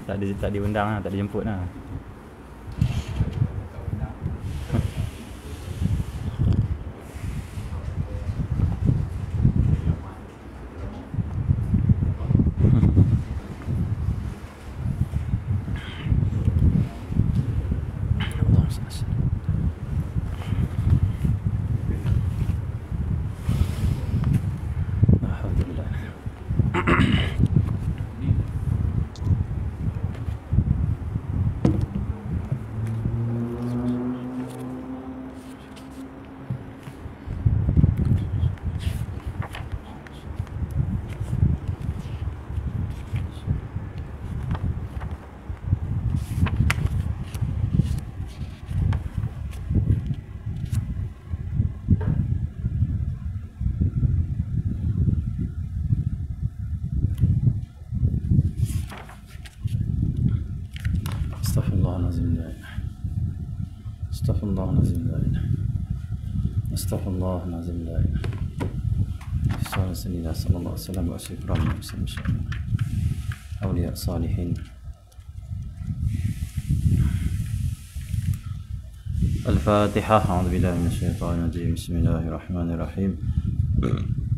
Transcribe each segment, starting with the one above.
Tak diundang lah, tak dijemput lah. Astagfirullahaladzim la ilaha sallallahu alaihi wasallam awliya salihin. Al-Fatihah. A'udzu billahi minasyaitonir rajim. Bismillahirrahmanirrahim.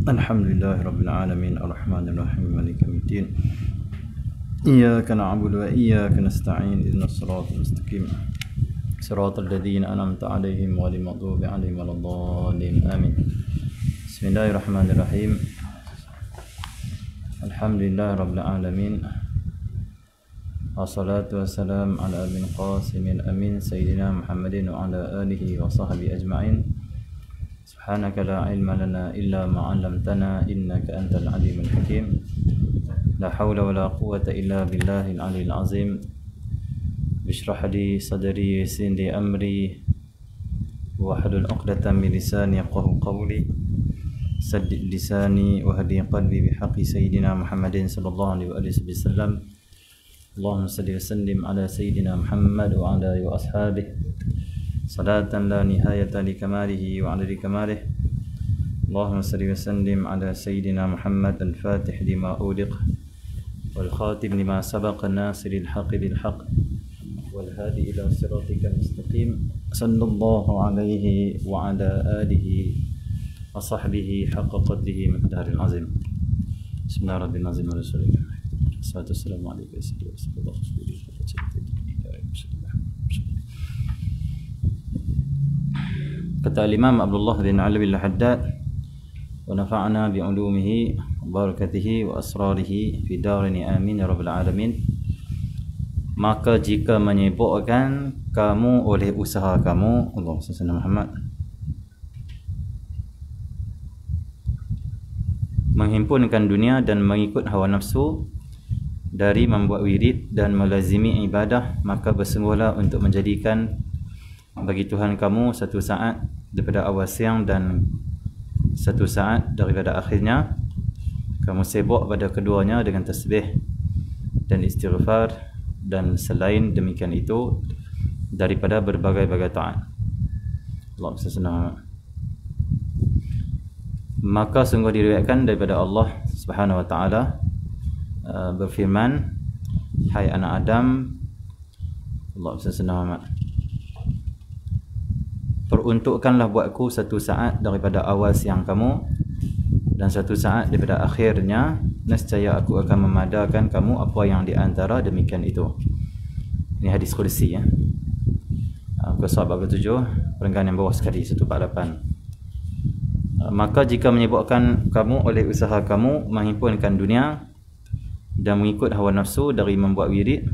Alhamdulillahi rabbil alamin arrahmanir rahim maliki yaumiddin. Iyyaka na'budu wa iyyaka nasta'in ihdinas siratal mustaqim siratal ladzina an'amta 'alaihim ghairil maghdubi 'alaihim waladdallin. Amin. Bismillahirrahmanirrahim. Alhamdulillahi rabbil alamin. Wassalatu wassalamu ala abil qasimil amin sayyidina Muhammadin wa ala alihi wa sahbihi ajma'in. Subhanaka la ilma lana illa ma 'allamtana innaka antal alimul hakim. La hawla wa la quwwata illa billahil aliyyil azim. Bishrah li sadri yassir li amri wahlul 'uqdatam min lisani yafqahu qawli. Saddid lisani wa hadi qalbi bihaqqi sayyidina Muhammadin sallallahu alaihi wa sallam. Allahumma salli wa sallim ala sayyidina Muhammad wa ala alihi wa ashabihi salatan la nihayata li kamalihi wa adadi kamalihi. Allahumma salli wa sallim ala sayyidina Muhammad al-fatih lima uliq wal khatim lima sabaqa nasiril haqqi bil haqq wal hadi ila siratikal mustaqim. Sallallahu alaihi wa ala alihi wa sahbihi haqqa qadrihi miqdaril azim. Bismillahirrahmanirrahim. Rasulullah Assalamualaikum warahmatullahi wabarakatuh. Kata Imam Abdullah bin Alawi al-Haddad, wa nafa'na bi ulumihi wa barakatihi wa asrarihi fi darini amin ya rabbal alamin. Maka jika menyibukkan kamu oleh usaha kamu, Allahumma salli ala Muhammad, menghimpunkan dunia dan mengikut hawa nafsu dari membuat wirid dan melazimi ibadah, maka bersungguhlah untuk menjadikan bagi Tuhan kamu satu saat daripada awal siang dan satu saat daripada akhirnya. Kamu sibuk pada keduanya dengan tasbih dan istighfar dan selain demikian itu daripada berbagai-bagai taat. Allahumma salli. Maka sungguh diriwayatkan daripada Allah Subhanahu wa taala berfirman, hai anak Adam, Allah SWT, peruntukkanlah buatku satu saat daripada awal siang kamu dan satu saat daripada akhirnya, nescaya aku akan memadakan kamu apa yang di antara demikian itu. Ini hadis qudsi ya. Qasab 47 perenggan yang bawah sekali 148. Maka jika menyibukkan kamu oleh usaha kamu menghimpunkan dunia dan mengikut hawa nafsu dari membuat wirid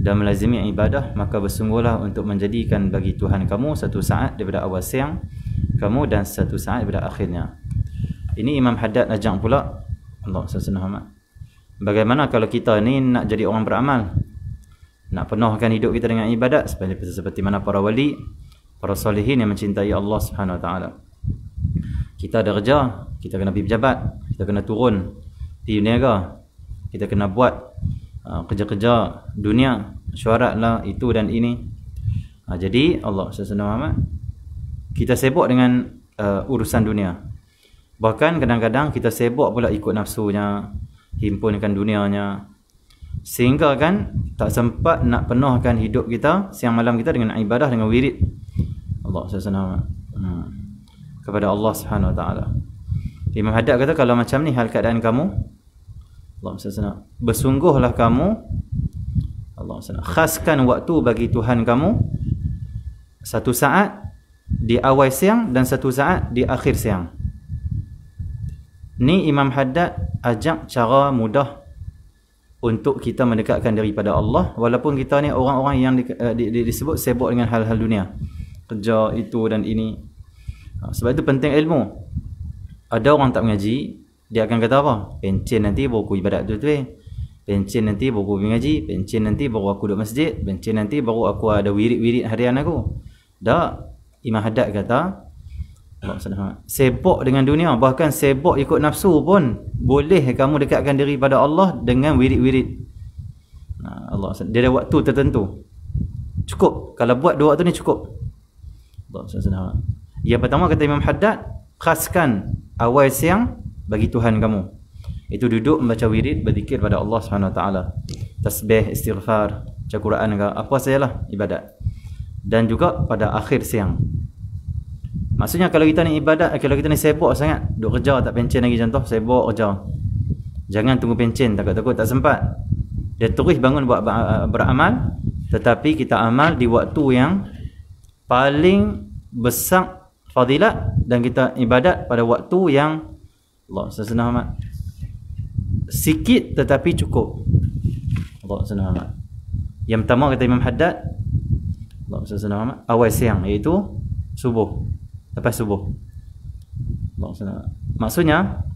dan melazimi ibadah, maka bersungguhlah untuk menjadikan bagi Tuhan kamu satu saat daripada awal siang kamu dan satu saat daripada akhirnya. Ini Imam Haddad ajak pula, Allah SWT, bagaimana kalau kita ni nak jadi orang beramal, nak penuhkan hidup kita dengan ibadat seperti mana para wali, para salihin yang mencintai Allah Subhanahu Wa Taala. Kita ada kerja, kita kena pergi pejabat, kita kena turun di niaga, kita kena buat kerja-kerja dunia, syuarat lah, itu dan ini. Jadi Allah SWT, kita sibuk dengan urusan dunia. Bahkan kadang-kadang kita sibuk pula ikut nafsunya, himpunkan dunianya, sehingga kan tak sempat nak penuhkan hidup kita, siang malam kita dengan ibadah, dengan wirid Allah SWT kepada Allah Subhanahu Wa Taala. Imam Haddad kata, kalau macam ni hal keadaan kamu, Allah SWT, bersungguhlah kamu, Allah SWT, khaskan waktu bagi Tuhan kamu, 1 saat di awal siang dan 1 saat di akhir siang. Ni Imam Haddad ajak cara mudah untuk kita mendekatkan diri pada Allah, walaupun kita ni orang-orang yang disebut sibuk dengan hal-hal dunia, kerja itu dan ini. Sebab itu penting ilmu. Ada orang tak mengaji, dia akan kata apa? Pencen nanti baru aku ibadat tu pencen nanti baru aku mengaji, pencen nanti baru aku duduk masjid, pencen nanti baru aku ada wirid-wirid harian aku. Tak. Imam Haddad kata, sibuk dengan dunia, bahkan sibuk ikut nafsu pun boleh kamu dekatkan diri pada Allah dengan wirid-wirid. Allah, dia ada waktu tertentu. Cukup. Kalau buat 2 waktu ni cukup. Allah. Yang pertama kata Imam Haddad, khaskan awal siang bagi Tuhan kamu. Itu duduk membaca wirid, berzikir pada Allah Subhanahu Wa Taala. Tasbih, istighfar, baca Quran ke apa sajalah ibadat. Dan juga pada akhir siang. Maksudnya kalau kita ni ibadat, kalau kita ni sibuk sangat, duk kerja tak pencen lagi, contoh sibuk kerja, jangan tunggu pencen, takut-takut tak sempat. Dia terus bangun buat beramal, tetapi kita amal di waktu yang paling besar fadilat, dan kita ibadat pada waktu yang Allah SWT sikit tetapi cukup. Allah SWT. Yang pertama kata Imam Haddad, Allah SWT, awal siang, iaitu subuh, lepas subuh. Allah SWT. Maksudnya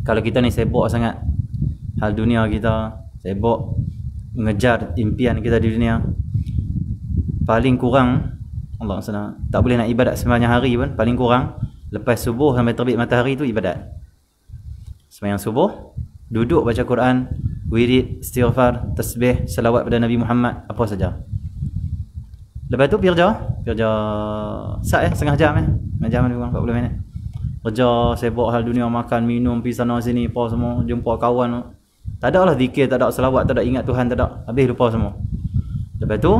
kalau kita ni sibuk sangat hal dunia, kita sibuk mengejar impian kita di dunia, paling kurang Allah SWT, tak boleh nak ibadat sembahyang hari pun, paling kurang lepas subuh sampai terbit matahari tu ibadat. Sembahyang subuh, duduk baca Quran, wirid, istighfar, tasbih, salawat pada Nabi Muhammad, apa saja. Lepas tu kerja setengah jam setengah jam lebih kurang 40 minit. Kerja, sibuk hal dunia, makan, minum, pergi sana sini, apa semua, jumpa kawan. Tak ada lah zikir, tak ada selawat, tak ada ingat Tuhan, tak ada. Habis lupa semua. Lepas tu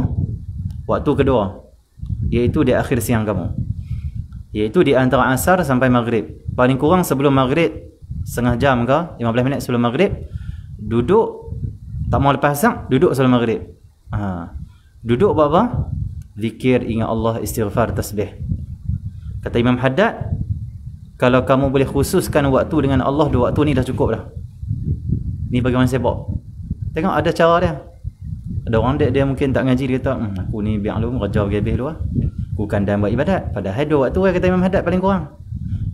waktu kedua, iaitu di akhir siang kamu, iaitu di antara asar sampai maghrib. Paling kurang sebelum maghrib, setengah jam ke 15 minit sebelum maghrib, duduk, tak mau lepas asar, duduk sebelum maghrib. Duduk buat apa? Zikir, ingat Allah, istighfar, tasbih. Kata Imam Haddad, kalau kamu boleh khususkan waktu dengan Allah, 2 waktu ni dah cukup dah. Ni bagaimana sibuk. Tengok ada cara dia. Ada orang dia mungkin tak ngaji, dia kata, aku ni biar lu kerja habis dulu lah, aku kandang buat ibadat. Padahal 2 waktu kata Imam Haddad paling kurang.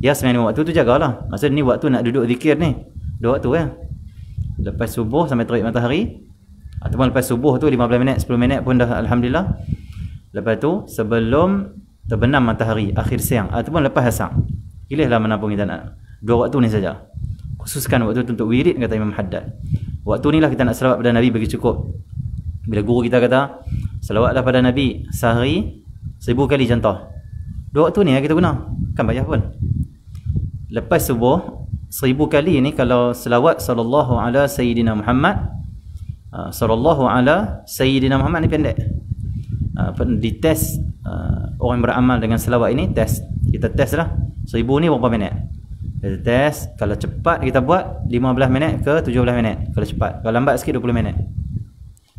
Ya, sebenarnya waktu tu jagalah. Maksud ni waktu nak duduk zikir ni 2 waktu lepas subuh sampai terbit matahari, ataupun lepas subuh tu 15 minit 10 minit pun dah alhamdulillah. Lepas tu sebelum terbenam matahari akhir siang, ataupun lepas asar. Pilihlah mana pun kita nak. 2 waktu ni saja. Khususkan waktu tu untuk wirid, kata Imam Haddad. Waktu ni lah kita nak selawat pada Nabi bagi cukup. Bila guru kita kata selawatlah pada Nabi sehari 1000 kali, contoh, 2 waktu ni kita guna, kan payah pun. Lepas subuh 1000 kali ni, kalau selawat sallallahu ala sayyidina Muhammad, sallallahu ala sayyidina Muhammad ni pendek. Dites orang beramal dengan selawat ini, test. Kita test lah 1000 ni berapa minit. Kita test, kalau cepat kita buat 15 minit ke 17 minit kalau cepat, kalau lambat sikit 20 minit.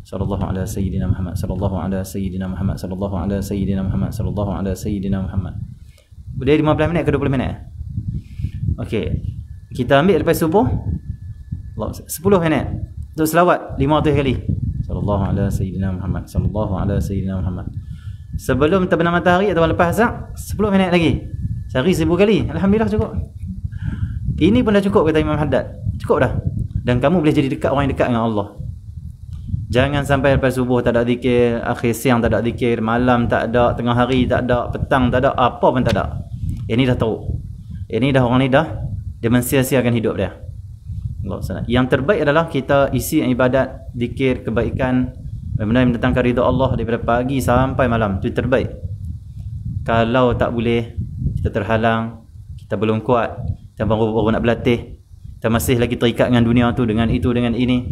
Sallallahu ala sayyidina Muhammad, sallallahu ala sayyidina Muhammad, sallallahu ala sayyidina Muhammad, sallallahu ala sayyidina Muhammad. Boleh 15 minit ke 20 minit. Okey, kita ambil lepas subuh 10 minit untuk selawat 500 kali. Sallallahu ala sayyidina Muhammad, sallallahu ala sayyidina Muhammad. Sebelum terbenam matahari atau lepas asar 10 minit lagi. Sehari 1000 kali. Alhamdulillah cukup. Ini pun dah cukup, kata Imam Haddad. Cukup dah. Dan kamu boleh jadi dekat, orang yang dekat dengan Allah. Jangan sampai lepas subuh tak ada zikir, akhir siang tak ada zikir, malam tak ada, tengah hari tak ada, petang tak ada, apa pun tak ada. Ini dah teruk. Ini dah, orang ni dah, dia mensia-siakan hidup dia. Yang terbaik adalah kita isi ibadat, zikir, kebaikan, benda yang mendatangkan ridha Allah daripada pagi sampai malam. Itu terbaik. Kalau tak boleh, kita terhalang, kita belum kuat, kita baru nak berlatih, kita masih lagi terikat dengan dunia tu, dengan itu, dengan ini,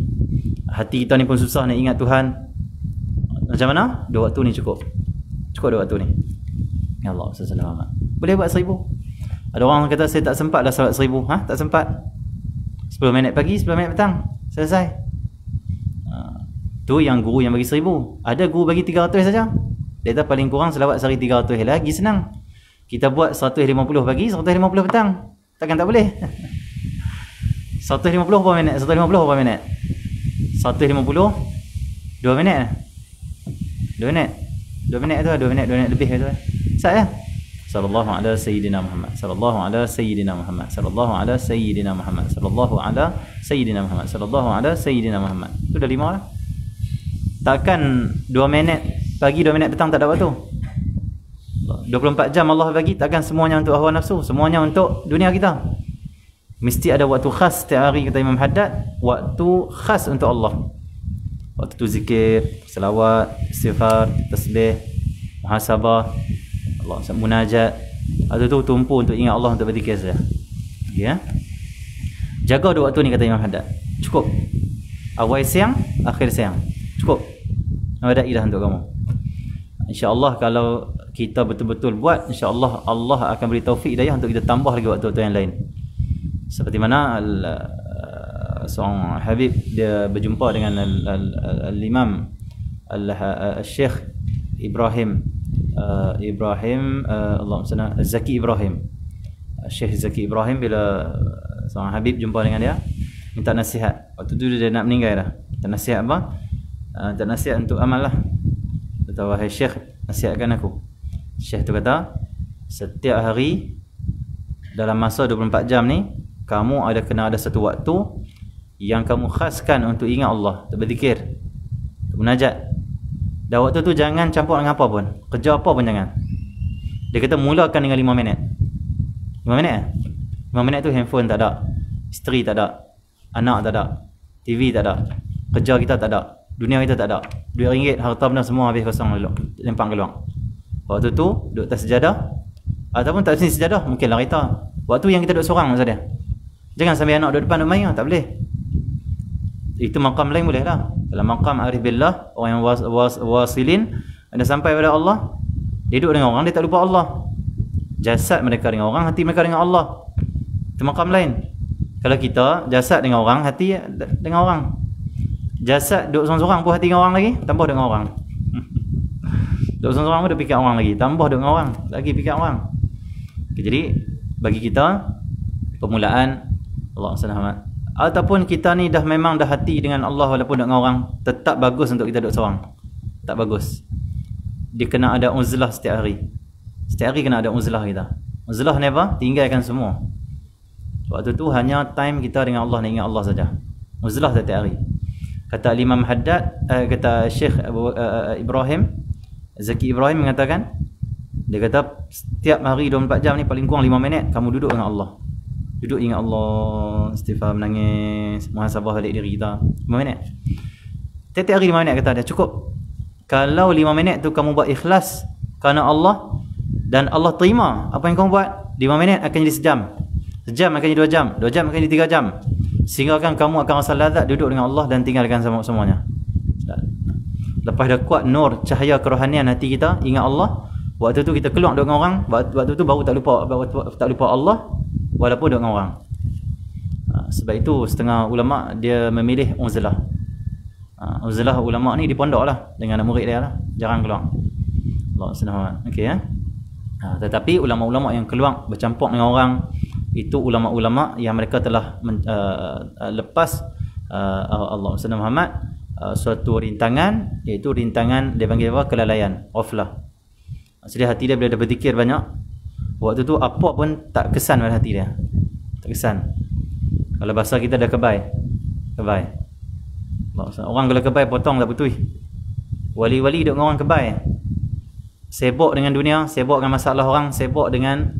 Hati kita ni pun susah nak ingat Tuhan. Macam mana? 2 waktu ni cukup. Cukup 2 waktu ni. Ya Allah, sallallahu. Boleh buat 1000. Ada orang kata saya tak sempat dah solat 1000. Tak sempat. 10 minit pagi, 10 minit petang. Selesai. Tu yang guru yang bagi 1000. Ada guru bagi 300 saja. Dia kata paling kurang selawat sehari 300 lagi senang. Kita buat 150 pagi, 150 petang. Takkan tak boleh. 150 berapa minit? 150 berapa minit? 150 2 minit. 2 minit. 2 minit tu 2 minit lebih tu. Sat ya? Sallallahu ala sayyidina Muhammad. Sallallahu ala sayyidina Muhammad. Sallallahu ala sayyidina Muhammad. Sallallahu ala sayyidina Muhammad. Sallallahu ala sayyidina Muhammad. Tu dah 5 lah. Takkan 2 minit pagi 2 minit petang tak dapat tu. 24 jam Allah bagi, takkan semuanya untuk hawa nafsu, semuanya untuk dunia kita. Mesti ada waktu khas setiap hari, kata Imam Haddad, waktu khas untuk Allah. Waktu tu zikir, selawat, istighfar, tasbih, muhasabah, Allah, munajat. Waktu tu tumpu untuk ingat Allah, untuk berzikir saja. Ya. Jaga 2 waktu ni, kata Imam Haddad. Cukup. Awal siang, akhir siang. Cukup. Ada dah untuk kamu. InsyaAllah kalau kita betul-betul buat, insya-Allah Allah akan beri taufik hidayah untuk kita tambah lagi waktu-waktu yang lain. Seperti mana seorang Habib dia berjumpa dengan al-Imam al-Syekh Ibrahim Allahumma salli Zaki Ibrahim. Syekh Zaki Ibrahim, bila seorang Habib jumpa dengan dia, minta nasihat. Waktu tu dia nak meninggal dah. Minta nasihat apa? Minta nasihat untuk amal lah. Kata, wahai Syekh, nasihatkan aku. Syekh tu kata, setiap hari dalam masa 24 jam ni, kamu kena ada satu waktu yang kamu khaskan untuk ingat Allah, untuk berzikir, untuk munajat. Dan waktu tu jangan campur dengan apa pun, kerja apa pun jangan. Dia kata mulakan dengan 5 minit. 5 minit 5 minit tu handphone tak ada, isteri tak ada, anak tak ada, TV tak ada, kerja kita tak ada, dunia kita tak ada, duit ringgit, harta benda semua habis kosong lalu, lempang keluar. Waktu tu duduk atas sejadah, ataupun tak sini sejadah, mungkin lah kita. Waktu yang kita duduk seorang maksud dia. Jangan sampai anak duduk depan duduk main, tak boleh. Itu maqam lain boleh lah. Dalam maqam arif billah, orang yang wasilin, ada sampai pada Allah, dia duduk dengan orang, dia tak lupa Allah. Jasad mereka dengan orang, hati mereka dengan Allah. Itu maqam lain. Kalau kita jasad dengan orang, hati dengan orang. Jasad duduk seorang-seorang pun hati dengan orang lagi, tambah dengan orang. Duduk seorang-seorang pun duduk fikir orang lagi, tambah dengan orang, lagi fikir orang. Okay, jadi bagi kita permulaan, Allah SWT, ataupun kita ni dah memang dah hati dengan Allah walaupun dengan orang, tetap bagus untuk kita duduk seorang. Tak bagus. Dia kena ada uzlah setiap hari. Setiap hari kena ada uzlah kita. Uzlah ni apa? Tinggalkan semua. Waktu tu hanya time kita dengan Allah, nak ingat Allah saja. Uzlah setiap hari. Kata Imam Haddad, kata Syekh Ibrahim Zaki Ibrahim mengatakan, dia kata setiap hari 24 jam ni paling kurang 5 minit kamu duduk dengan Allah. Duduk ingat Allah, istighfar, menangis, muhasabah balik diri kita. 5 minit. Setiap hari 5 minit kata dia, cukup. Kalau 5 minit tu kamu buat ikhlas kerana Allah, dan Allah terima apa yang kamu buat, 5 minit akan jadi sejam. Sejam akan jadi 2 jam. 2 jam akan jadi 3 jam. Sehingga kan kamu akan rasa lazat duduk dengan Allah dan tinggalkan semuanya. Lepas dah kuat nur cahaya kerohanian hati kita, ingat Allah, waktu tu kita keluar duduk dengan orang, waktu tu baru tak lupa Allah walaupun duduk dengan orang. Sebab itu setengah ulama dia memilih uzlah. Uzlah ulama ni di pondok lah dengan anak murid dia lah, jarang keluar. Allah SWT. Okey ya. Tetapi ulama-ulama yang keluar bercampur dengan orang, itu ulama-ulama yang mereka telah lepas Allah SWT Muhammad suatu rintangan, iaitu rintangan dia panggil apa? Kelalaian, ghaflah. Jadi hati dia bila dia berzikir banyak, waktu tu apa pun tak kesan pada hati dia. Tak kesan. Kalau bahasa kita dah kebai. Orang kalau kebai potong tak putih. Wali-wali duduk dengan orang kebai, sibuk dengan dunia, sibuk dengan masalah orang, sibuk dengan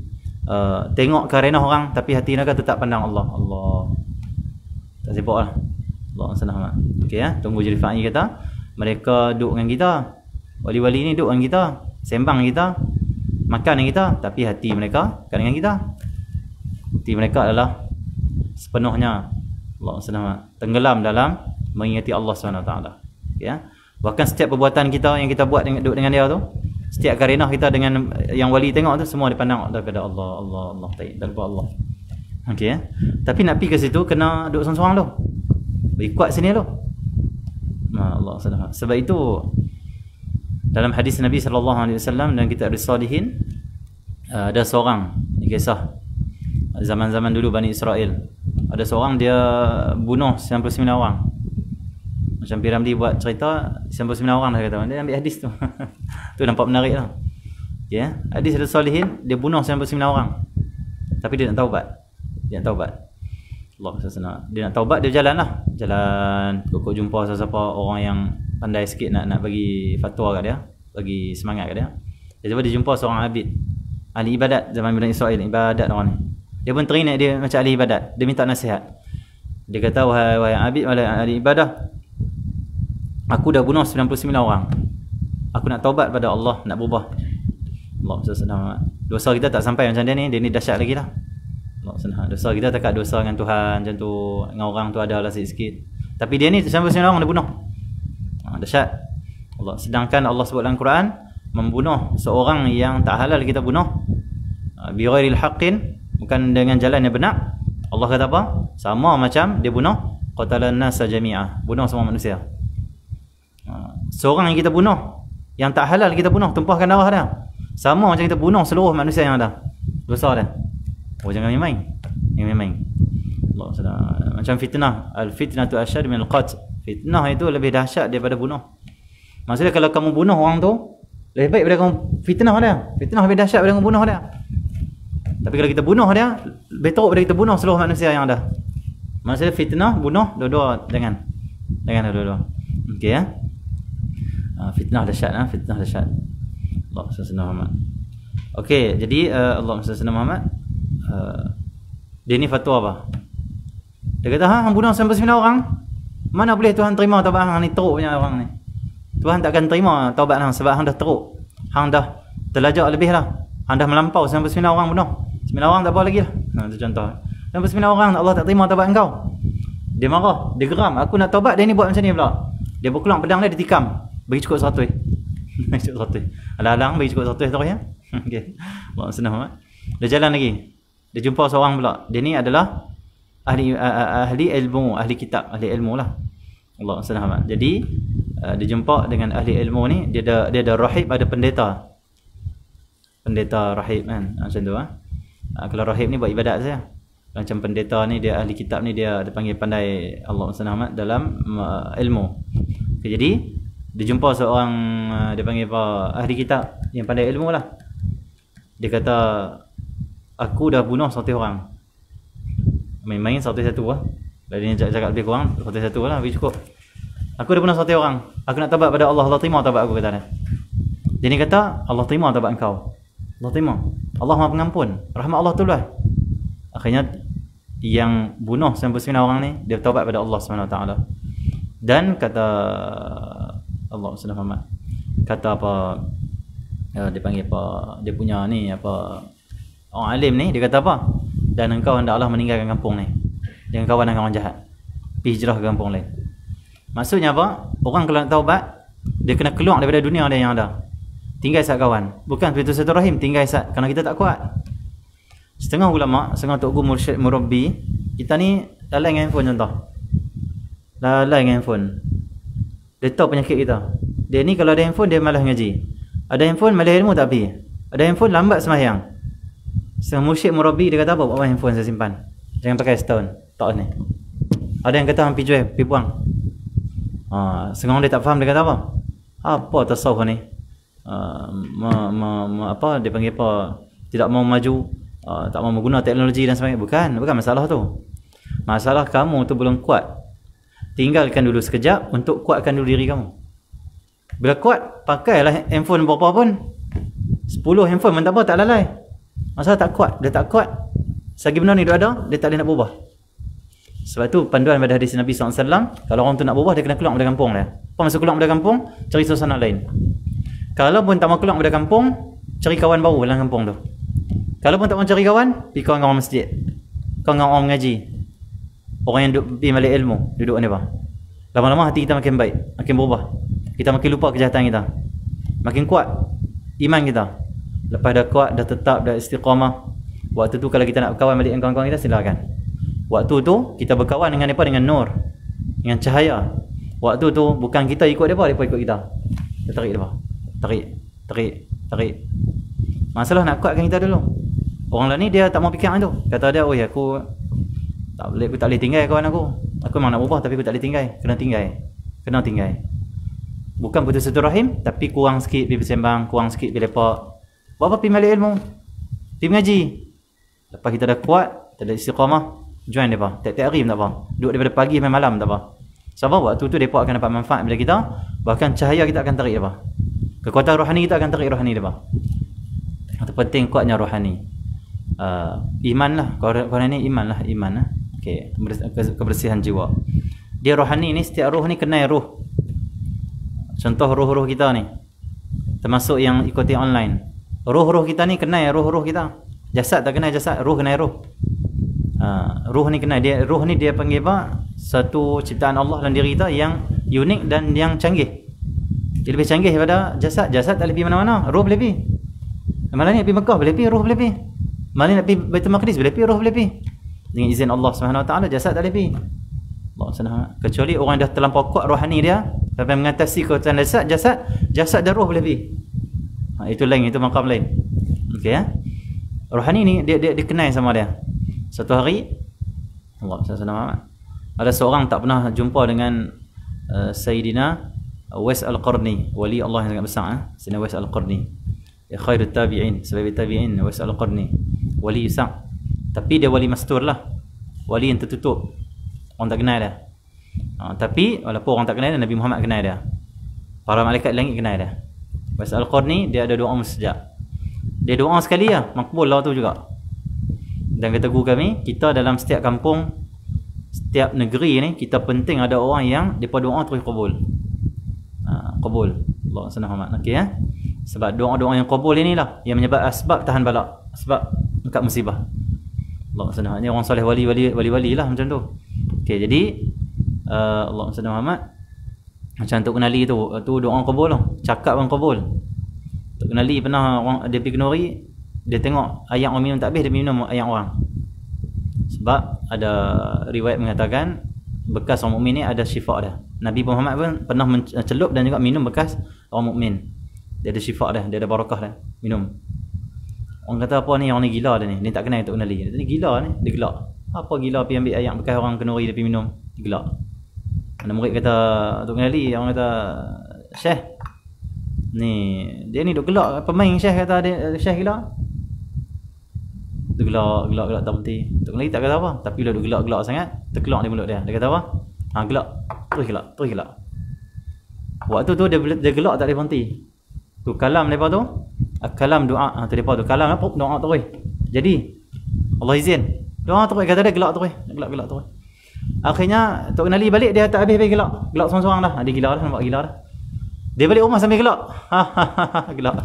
tengok karenah orang, tapi hati mereka tetap pandang Allah. Tak sibuk lah. Allah SWT. Okey ya, tunggu jadi fa'i kata, mereka duduk dengan kita, wali-wali ni duduk dengan kita, sembang dengan kita, makan dengan kita, tapi hati mereka bukan dengan kita. Hati mereka adalah sepenuhnya Allah SWT, tenggelam dalam mengingati Allah SWT. Ya. Bahkan setiap perbuatan kita yang kita buat duduk dengan dia tu, setiap karenah kita dengan yang wali tengok tu, semua dipandang daripada Allah, Allah, Allah, tak lupa Allah. Okey ya. Tapi nak pergi ke situ kena duduk seorang-seorang tu. Berikuat sini tu. Allah SWT. Sebab itu dalam hadis Nabi SAW dan kitab Risalihin, ada seorang, ini kisah zaman-zaman dulu Bani Israel. Ada seorang dia bunuh 99 orang. Macam Piramli buat cerita 99 orang dah kata. Dia ambil hadis tu. Tu nampak menarik lah. Ya, hadis Risalihin, dia bunuh 99 orang. Tapi dia nak taubat. Dia nak taubat. Allah SWT. Dia nak taubat, dia jalan lah. Jalan, kok jumpa siapa-siapa orang yang pandai sikit nak bagi fatwa kat dia, bagi semangat kat dia. Dia jumpa seorang abid, ahli ibadat zaman Bani Israel, ibadat orang ni. Dia pun teringat dia macam ahli ibadat. Dia minta nasihat. Dia kata, wahai abid, wahai ahli ibadah, aku dah bunuh 99 orang. Aku nak taubat pada Allah, nak berubah. Allah SWT. Dosa kita tak sampai macam dia ni dahsyat lagi lah. Allah SWT. Dosa kita tak dosa dengan Tuhan macam tu, dengan orang tu ada lah sikit. Tapi dia ni 99 orang dia bunuh. Dahsyat. Allah. Sedangkan Allah sebut dalam Quran, membunuh seorang yang tak halal kita bunuh, bi ghairil haqqin, bukan dengan jalan yang benar. Allah kata apa? Sama macam dia bunuh qatalan nasa jami'ah, bunuh semua manusia. Seorang yang kita bunuh, yang tak halal kita bunuh, tumpahkan darah dia, sama macam kita bunuh seluruh manusia yang ada. Dosa dia. Oh, jangan main-main. Jangan main-main. Allah SWT. Macam fitnah, al-fitnatu asyad min al-qatl. Fitnah itu lebih dahsyat daripada bunuh. Maksudnya kalau kamu bunuh orang tu, lebih baik daripada kamu fitnah dia. Fitnah lebih dahsyat daripada kamu bunuh dia. Tapi kalau kita bunuh dia, lebih teruk daripada kita bunuh seluruh manusia yang ada. Maksudnya fitnah, bunuh, dua-dua jangan. Jangan dua-dua. Okey ya. Fitnah dahsyat, fitnah dahsyat. Allah SWT. Okey, jadi Allah SWT, dia ni fatwa apa? Dia kata, hang bunuh 99 orang, mana boleh Tuhan terima taubat hang ni, teruk punya orang ni. Tuhan takkan terima taubat hang sebab hang dah teruk. Hang dah terlajak lebih lah. Hang dah melampau 99 orang bunuh. 9 orang tak apa lagi lah. Itu contoh. 99 orang Allah tak terima taubat engkau. Dia marah, dia geram. Aku nak taubat, dia ni buat macam ni pula. Dia berkeluar pedang dia, dia tikam. Bagi cukup 100. Bagi cukup 100. Alang-alang bagi cukup 100 terus ya. Okey. Allah senang. Dia jalan lagi. Dia jumpa seorang pula. Dia ni adalah ahli ilmu, ahli kitab, ahli ilmu lah. Allah SWT. Jadi dia jumpa dengan ahli ilmu ni, dia ada rahib, ada pendeta. Pendeta rahib kan, macam tu kalau rahib ni buat ibadat saja. Macam pendeta ni, dia ahli kitab ni, dia panggil pandai Allah SWT dalam ilmu. Okay, jadi dia jumpa seorang, dia panggil apa, ahli kitab yang pandai ilmu lah. Dia kata, aku dah bunuh 100 orang. Main-main 101 lah. Dia cakap lebih kurang 101 lah, lebih cukup. Aku dah bunuh 100 orang. Aku nak taubat pada Allah. Allah terima taubat aku, kata dia. Dia ni kata, Allah terima taubat engkau. Allah terima. Allah Maha Pengampun. Rahmat Allah tu lah. Akhirnya yang bunuh 99 orang ni, dia taubat pada Allah SWT. Dan kata Allah SWT, kata apa, dia panggil apa, dia punya ni apa, orang alim ni, dia kata apa? Dan engkau hendaklah meninggalkan kampung ni dengan kawan dengan orang jahat, pergi hijrah ke kampung lain. Maksudnya apa? Orang kalau nak taubat, dia kena keluar daripada dunia dia yang ada. Tinggal sat kawan. Bukan begitu satu rahim, tinggal sat, kerana kita tak kuat. Setengah ulama, setengah tok guru mursyid murabbi, kita ni lalai dengan handphone contoh. Lalai dengan handphone. Dia tahu penyakit kita. Dia ni kalau ada handphone, dia malas ngaji. Ada handphone, malas ilmu tak pergi. Ada handphone, lambat sembahyang. Setengah mursyid murabbi, dia kata apa? Bawa handphone saya simpan. Jangan pakai setahun. Tak ni. Ada yang kata hampir jual, pergi buang. Setengah orang dia tak faham, dia kata apa? Apa tasawuf ni? Apa dia panggil apa? Tidak mau maju, tak mau menggunakan teknologi dan sebagainya. Bukan masalah tu. Masalah kamu tu belum kuat. Tinggalkan dulu sekejap untuk kuatkan dulu diri kamu. Bila kuat, pakailah handphone berapa pun. 10 handphone pun tak apa, tak lalai. Masalah tak kuat. Dia tak kuat. Selagi benda ni dia ada, dia tak boleh nak berubah. Sebab tu panduan pada hadis Nabi SAW, kalau orang tu nak berubah, dia kena keluar dari kampung dia. Apa maksud keluar dari kampung? Cari suasana lain. Kalau pun tak mau keluar dari kampung, cari kawan baru dalam kampung tu. Kalau pun tak mau cari kawan, pergi kawan dengan orang masjid, kawan dengan orang mengaji, orang yang pergi balik ilmu, duduk ni apa. Lama-lama hati kita makin baik, makin berubah. Kita makin lupa kejahatan kita. Makin kuat iman kita. Lepas dah kuat, dah tetap, dah istiqamah. Waktu tu kalau kita nak berkawan balik dengan kawan-kawan kita, silakan. Waktu tu kita berkawan dengan mereka dengan nur, dengan cahaya. Waktu tu bukan kita ikut mereka ikut kita. Kita tarik mereka. Tarik. Masalah nak kuatkan kita dulu. Orang lain ni dia tak mau fikir tu. Kata dia, "Oi, aku tak boleh tinggal kawan aku. Aku memang nak berubah tapi aku tak boleh tinggal. Kena tinggal. Bukan putus silaturahim, tapi kurang sikit pergi bersembang, kurang sikit pergi lepak. Buat apa pergi balik ilmu? Pergi mengaji. Lepas kita dah kuat, kita dah istiqamah, join mereka. Tiap-tiap hari pun tak apa. Duduk daripada pagi sampai malam tak apa. Sebab waktu tu mereka akan dapat manfaat bila kita. Bahkan cahaya kita akan tarik mereka. Kekuatan rohani kita akan tarik rohani mereka. Itu penting kuatnya rohani. Iman lah. Korang ni iman lah. Okay. Kebersihan jiwa. Dia rohani ni, setiap roh ni kenal roh. Contoh roh-roh kita ni, termasuk yang ikuti online. Roh-roh kita ni kenal roh-roh kita. Jasad tak kenal jasad, roh kenal roh. Roh ni kenal dia. Roh ni dia panggil apa? Satu ciptaan Allah dalam diri kita yang unik dan yang canggih. Dia lebih canggih daripada jasad. Jasad tak boleh pergi mana-mana, roh boleh pergi. Malah ni nak pergi Mekah boleh pergi, roh boleh pergi. Malah ni nak pergi Baitul Maqdis boleh pergi, roh boleh pergi. Dengan izin Allah Subhanahu Wa Taala, jasad tak boleh pergi. Kecuali orang dah terlampau kuat rohani dia sampai mengatasi kekuatan jasad dan roh boleh pergi. Itu lain, itu maqam lain. Okey ya. Rohani ni dia kenal sama dia. Satu hari Allah SWT, ada seorang tak pernah jumpa dengan Sayyidina Uwais Al-Qarni, wali Allah yang sangat besar. Sayyidina Uwais Al-Qarni, ya khairut tabi'in, sebagai tabi'in. Uwais Al-Qarni wali besar, tapi dia wali mastur lah, wali yang tertutup, orang tak kenal dia. Tapi walaupun orang tak kenal dia, Nabi Muhammad kenal dia, para malaikat langit kenal dia. Uwais Al-Qarni dia ada doa mustajab. Dia doa sekali lah, makbul lah tu juga. Dan kata guru kami, kita dalam setiap kampung, setiap negeri ni, kita penting ada orang yang depa doa terus kabul. Kabul. Allah SWT. Okey ya. Sebab doa-doa yang kabul inilah yang menyebab asbab tahan bala, sebab angkat musibah. Allah SWT. Ni orang soleh wali lah macam tu. Okey, jadi Allah SWT macam untuk kenali tu doa kabul lah. Cakap orang kabul. Untuk kenali pernah orang dia pergi kenuri, dia tengok ayam orang minum tak habis, dia minum ayam orang. Sebab ada riwayat mengatakan bekas orang mukmin ni ada syifa dia. Nabi Muhammad pun pernah mencelup dan juga minum bekas orang mukmin. Dia ada syifa dia, dia ada barakah dia, minum. Orang kata apa ni, orang ni gila dia ni. Dia tak kenal untuk kenali. Dia ni gila ni, dia gelak. Apa gila pergi ambil ayam bekas orang kenuri dia pergi minum, dia gelak. Mana murid kata untuk kenali, orang kata, "Syekh, ni dia ni duk gelak, pemain Syekh kata dia Syekh gila." Dia gelak tak berhenti. Tok lagi tak kata apa, tapi bila dia gelak sangat, terkelak di mulut dia. Dia kata apa? Gelak. Terus gelak. Waktu tu dia gelak tak boleh berhenti. Tu kalam depa tu, kalam doa tu depa tu. Kalam apa? Doa terus. Jadi Allah izin. Doa terus, kata dia gelak terus. Gelak terus. Akhirnya Tok Kenali balik, dia tak habis gelak. Gelak seorang-seorang dah. Dia gila dah, nampak gila dah. Dia balik rumah sambil gelak. Gelak.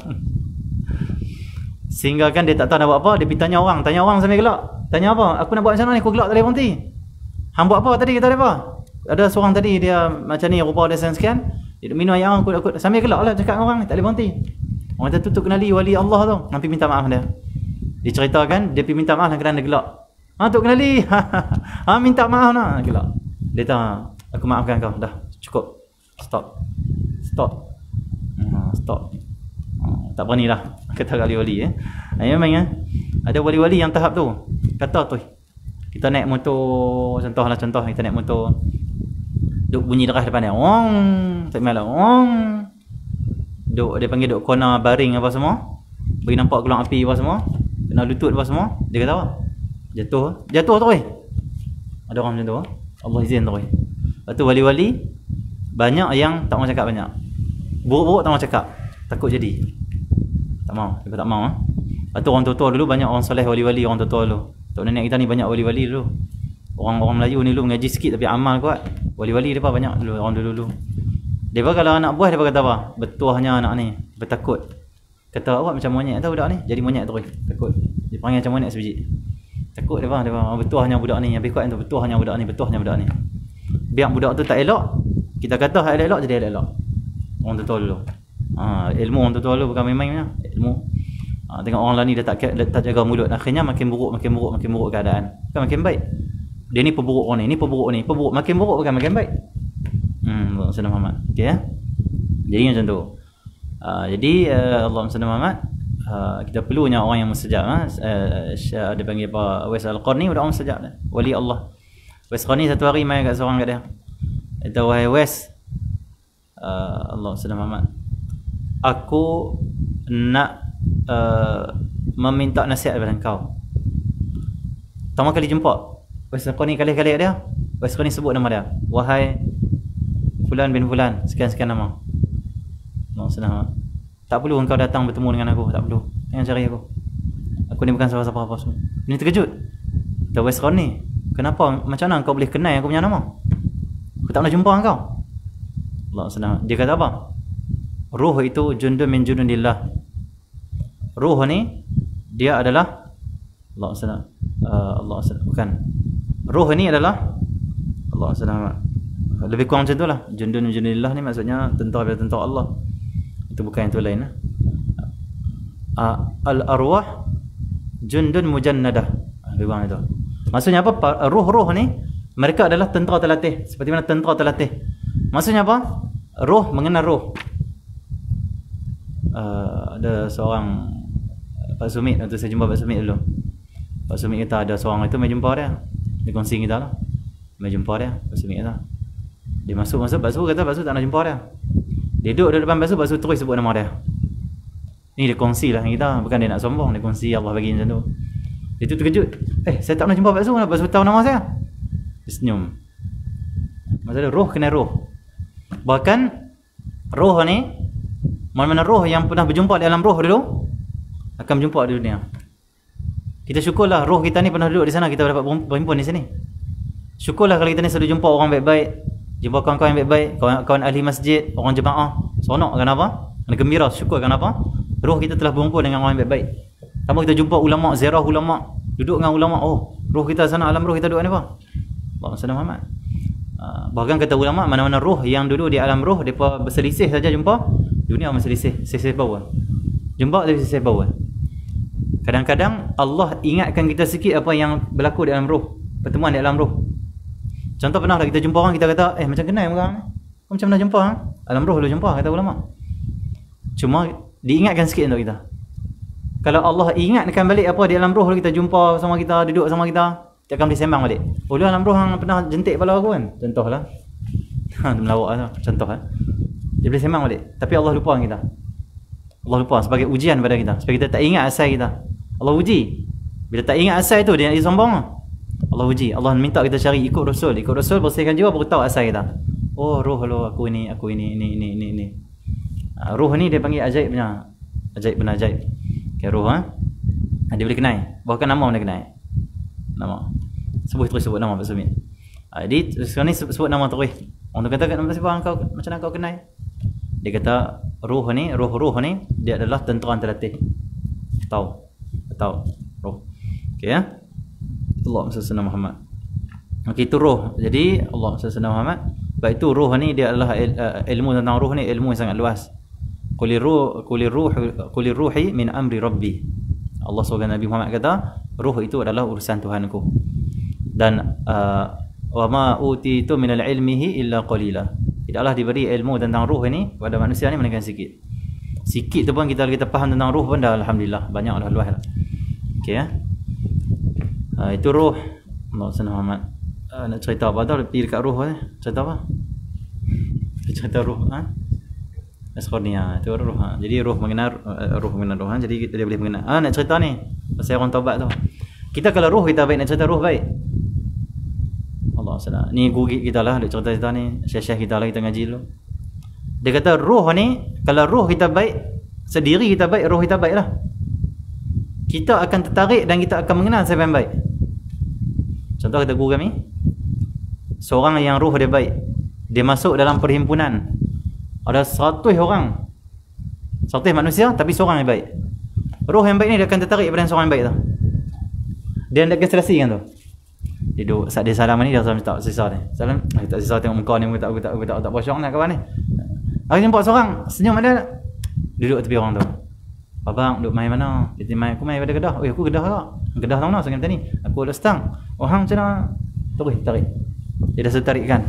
Sehingga kan dia tak tahu nak buat apa, dia pergi tanya orang sambil gelak. Tanya apa? Aku nak buat macam mana ni? Aku gelak tak boleh berhenti. Hang buat apa tadi? Kata depa. Ada seorang tadi dia macam ni, rupa dia sekian. Dia minum air aku sambil gelak lah, cakap dengan orang, tak boleh berhenti. Orang kata tu Tok Kenali wali Allah tu. Nanti minta maaf dia. Diceritakan dia pergi minta maaf kerana gelak. Tok Kenali. Minta maaf nak gelak. Dia kata, aku maafkan kau. Dah, cukup. Stop. Tak berani dah kata wali-wali memang ada wali-wali yang tahap tu. Kata tu, kita naik motor, contoh kita naik motor, duk bunyi deras depan dia, tak malah duk, dia panggil duk kona baring apa semua, bagi nampak gelang api apa semua, kena lutut apa semua. Dia kata apa? Jatuh tu. Ada orang macam tu, Allah izin tu. Lepas tu wali-wali banyak yang tak mau cakap banyak, buruk-buruk tak mau cakap, takut jadi. Tak mau, dia tak mau. Lepas tu orang tua-tua dulu banyak, orang soleh wali-wali, orang tua-tua dulu. Tok nenek kita ni banyak wali-wali dulu. Orang Melayu ni dulu mengaji sikit tapi amal kuat. Wali-wali depa banyak dulu, orang dulu. Depa kalau anak buah depa kata apa? Betuahnya anak ni, bertakut. Kata awak macam monyet tahu budak ni, jadi monyet terus. Takut. Dia panggil macam monyet sebiji. Takut depa betuahnya budak ni, habis kuat tu betuahnya budak ni. Biar budak tu tak elok, Kita kata hal elok jadi elok. Orang tua dulu. Ilmu orang tua dulu bukan main-main. Ilmu. Tengok orang lain ni dia tak jaga mulut. Akhirnya makin buruk keadaan. Bukan makin baik. Dia ni peburuk orang ni peburuk ni. Peburuk makin buruk bukan makin baik. Sayyidina Muhammad. Okey ya. Jadi macam tu. Jadi Allahumma salli Muhammad. Kita perlunya orang yang mustajab. Dia panggil apa? Uwais Al-Qarni orang mustajab. Wali Allah. Uwais Qarni satu hari mai kat seorang kat dia. Kata, wahai Uwais, Allahumma salli Muhammad. Aku nak meminta nasihat daripada engkau. Pertama kali jumpa Uwais Al-Qarni kali-kali dia, Uwais Qarni sebut nama dia. Wahai Fulan bin Fulan, sekian-sekian nama. Senang. Tak perlu engkau datang bertemu dengan aku, tak perlu. Jangan cari aku. Aku ni bukan siapa-siapa apa semua. Ini terkejut. Kata Uwais Qarni, kenapa? Macam mana engkau boleh kenal aku punya nama? Aku tak pernah jumpa engkau. Allah senang. Dia kata apa? Ruh itu jundun min junudillah. Ruh ni dia adalah Allah senang. Allah senang. Bukan. Ruh ni adalah Allah senang. Lebih kurang macam itulah. Jundun min junudillah ni maksudnya tentera daripada tentera Allah. Itu bukan yang tu lain. Al-arwah jundun mujannadah. Lebih kurang itu. Maksudnya apa? Ruh-ruh ni mereka adalah tentera terlatih. Seperti mana tentera terlatih. Maksudnya apa? Ruh mengenal ruh. Ada seorang Pak Sumit, waktu saya jumpa Pak Sumit dulu. Pak Sumit kata ada seorang itu mai jumpa dia. Dia kongsi kita lah. Mai jumpa dia, Pak Sumit kata. Dia masuk, Pak Su kata Pak Su tak nak jumpa dia. Dia duduk di depan Pak Su terus sebut nama dia. Ni dia kongsi lah kita, bukan dia nak sombong, dia kongsi Allah bagi macam tu. Dia tu terkejut. Saya tak pernah jumpa Pak Su, Pak Su tahu nama saya. Dia senyum. Maksudnya roh kena roh. Bahkan roh ni, mana-mana roh yang pernah berjumpa di alam roh dulu akan berjumpa di dunia. Kita syukurlah roh kita ni pernah duduk di sana, kita dapat berhimpun di sini. Syukurlah kalau kita ni selalu jumpa orang baik-baik, jumpa kawan-kawan yang baik-baik, kawan-kawan ahli masjid, orang jemaah. Seronok kenapa? Kena gembira, syukur kenapa? Roh kita telah berkumpul dengan orang yang baik-baik. Sama kita jumpa ulama, ziarah ulama, duduk dengan ulama. Oh, roh kita sana, alam roh kita duduk ni apa? Allahumma Muhammad. Bahkan kata ulama, mana-mana roh yang duduk di alam roh, mereka berselisih saja jumpa, dunia berselisih, selisih bawah. Jumpa dari selisih bawah. Kadang-kadang Allah ingatkan kita sikit apa yang berlaku di alam roh, pertemuan di alam roh. Contoh pernah kita jumpa orang, kita kata, macam kenal orang ni. Macam mana jumpa? Alam roh lu jumpa, kata ulama. Cuma diingatkan sikit untuk kita. Kalau Allah ingatkan balik apa di alam roh kita jumpa sama kita, duduk sama kita, dia akan boleh sembang balik. Oh, alam roh yang pernah jentik kepala aku kan? Contohlah. Melawak lah. Contoh kan? Dia boleh sembang balik. Tapi Allah lupa kita. Allah lupa sebagai ujian pada kita. Supaya kita tak ingat asal kita. Allah uji. Bila tak ingat asal itu, dia nak sombong. Allah uji. Allah minta kita cari ikut Rasul. Ikut Rasul, bersihkan jiwa, baru tahu asal kita. Oh, roh lo aku ini, ini. Roh ni dia panggil ajaib punya. Ajaib benar ajaib. Okay, roh dia boleh kenal. Bahkan nama dia kenal. Nama. Terus sebut nama Pak Sumit. Jadi sekarang ni sebut nama terus. Orang tu kata kat nama siapa kau, macam mana kau kenal? Dia kata roh ni dia adalah tentera terlatih. Tahu roh. Okey ya. Allahumma salli ala Muhammad. Okey, itu roh. Jadi Allahumma salli ala Muhammad. Baik, itu roh ni dia adalah ilmu tentang roh ni, ilmu yang sangat luas. Qulir ruhi min amri rabbi. Allah SWT Nabi Muhammad kata, ruh itu adalah urusan Tuhanku. Dan wa ma utitu minal ilmihi illa qalila. Tidaklah diberi ilmu tentang ruh ini kepada manusia ni melainkan sikit. Sikit tu pun kita faham tentang ruh pun dah alhamdulillah, banyak dah luas dah. Okey ya. Itu ruh. Allah SWT Muhammad. Nak cerita apa tau pergi dekat ruh ni? Cerita apa? Cerita ruh Asqarnia itu roh. Jadi roh mengenal roh. Jadi kita dia boleh mengenal. Nak cerita ni pasal orang taubat tu. Kita kalau roh kita baik, nak cerita roh baik. Allah SWT. Ni guru kita lah dia cerita ni. Syekh kita lah kita ngaji dulu. Dia kata roh ni, kalau roh kita baik, sendiri kita baik, roh kita baik lah. Kita akan tertarik dan kita akan mengenal siapa yang baik. Contoh kata guru kami, seorang yang roh dia baik, dia masuk dalam perhimpunan. Ada 100 orang, 100 manusia, tapi seorang yang baik. Roh yang baik ni dia akan tertarik pada seorang yang baik tu. Dia nak konsentrasi kan tu. Dia duduk saat dia salam ni dia rasa tak sisa ni. Salam, tak sisa tengok muka ni aku tak posyong nak kawan ni. Aku jumpa seorang senyum ada duduk tepi orang tu. Abang duduk main mana? Dia main, aku main pada Kedah. Oh, aku Kedah lah. Kedah tahu mana Sungai Petani. Aku ada stang. Orang macam mana? Tarik. Dia dah tertarikkan.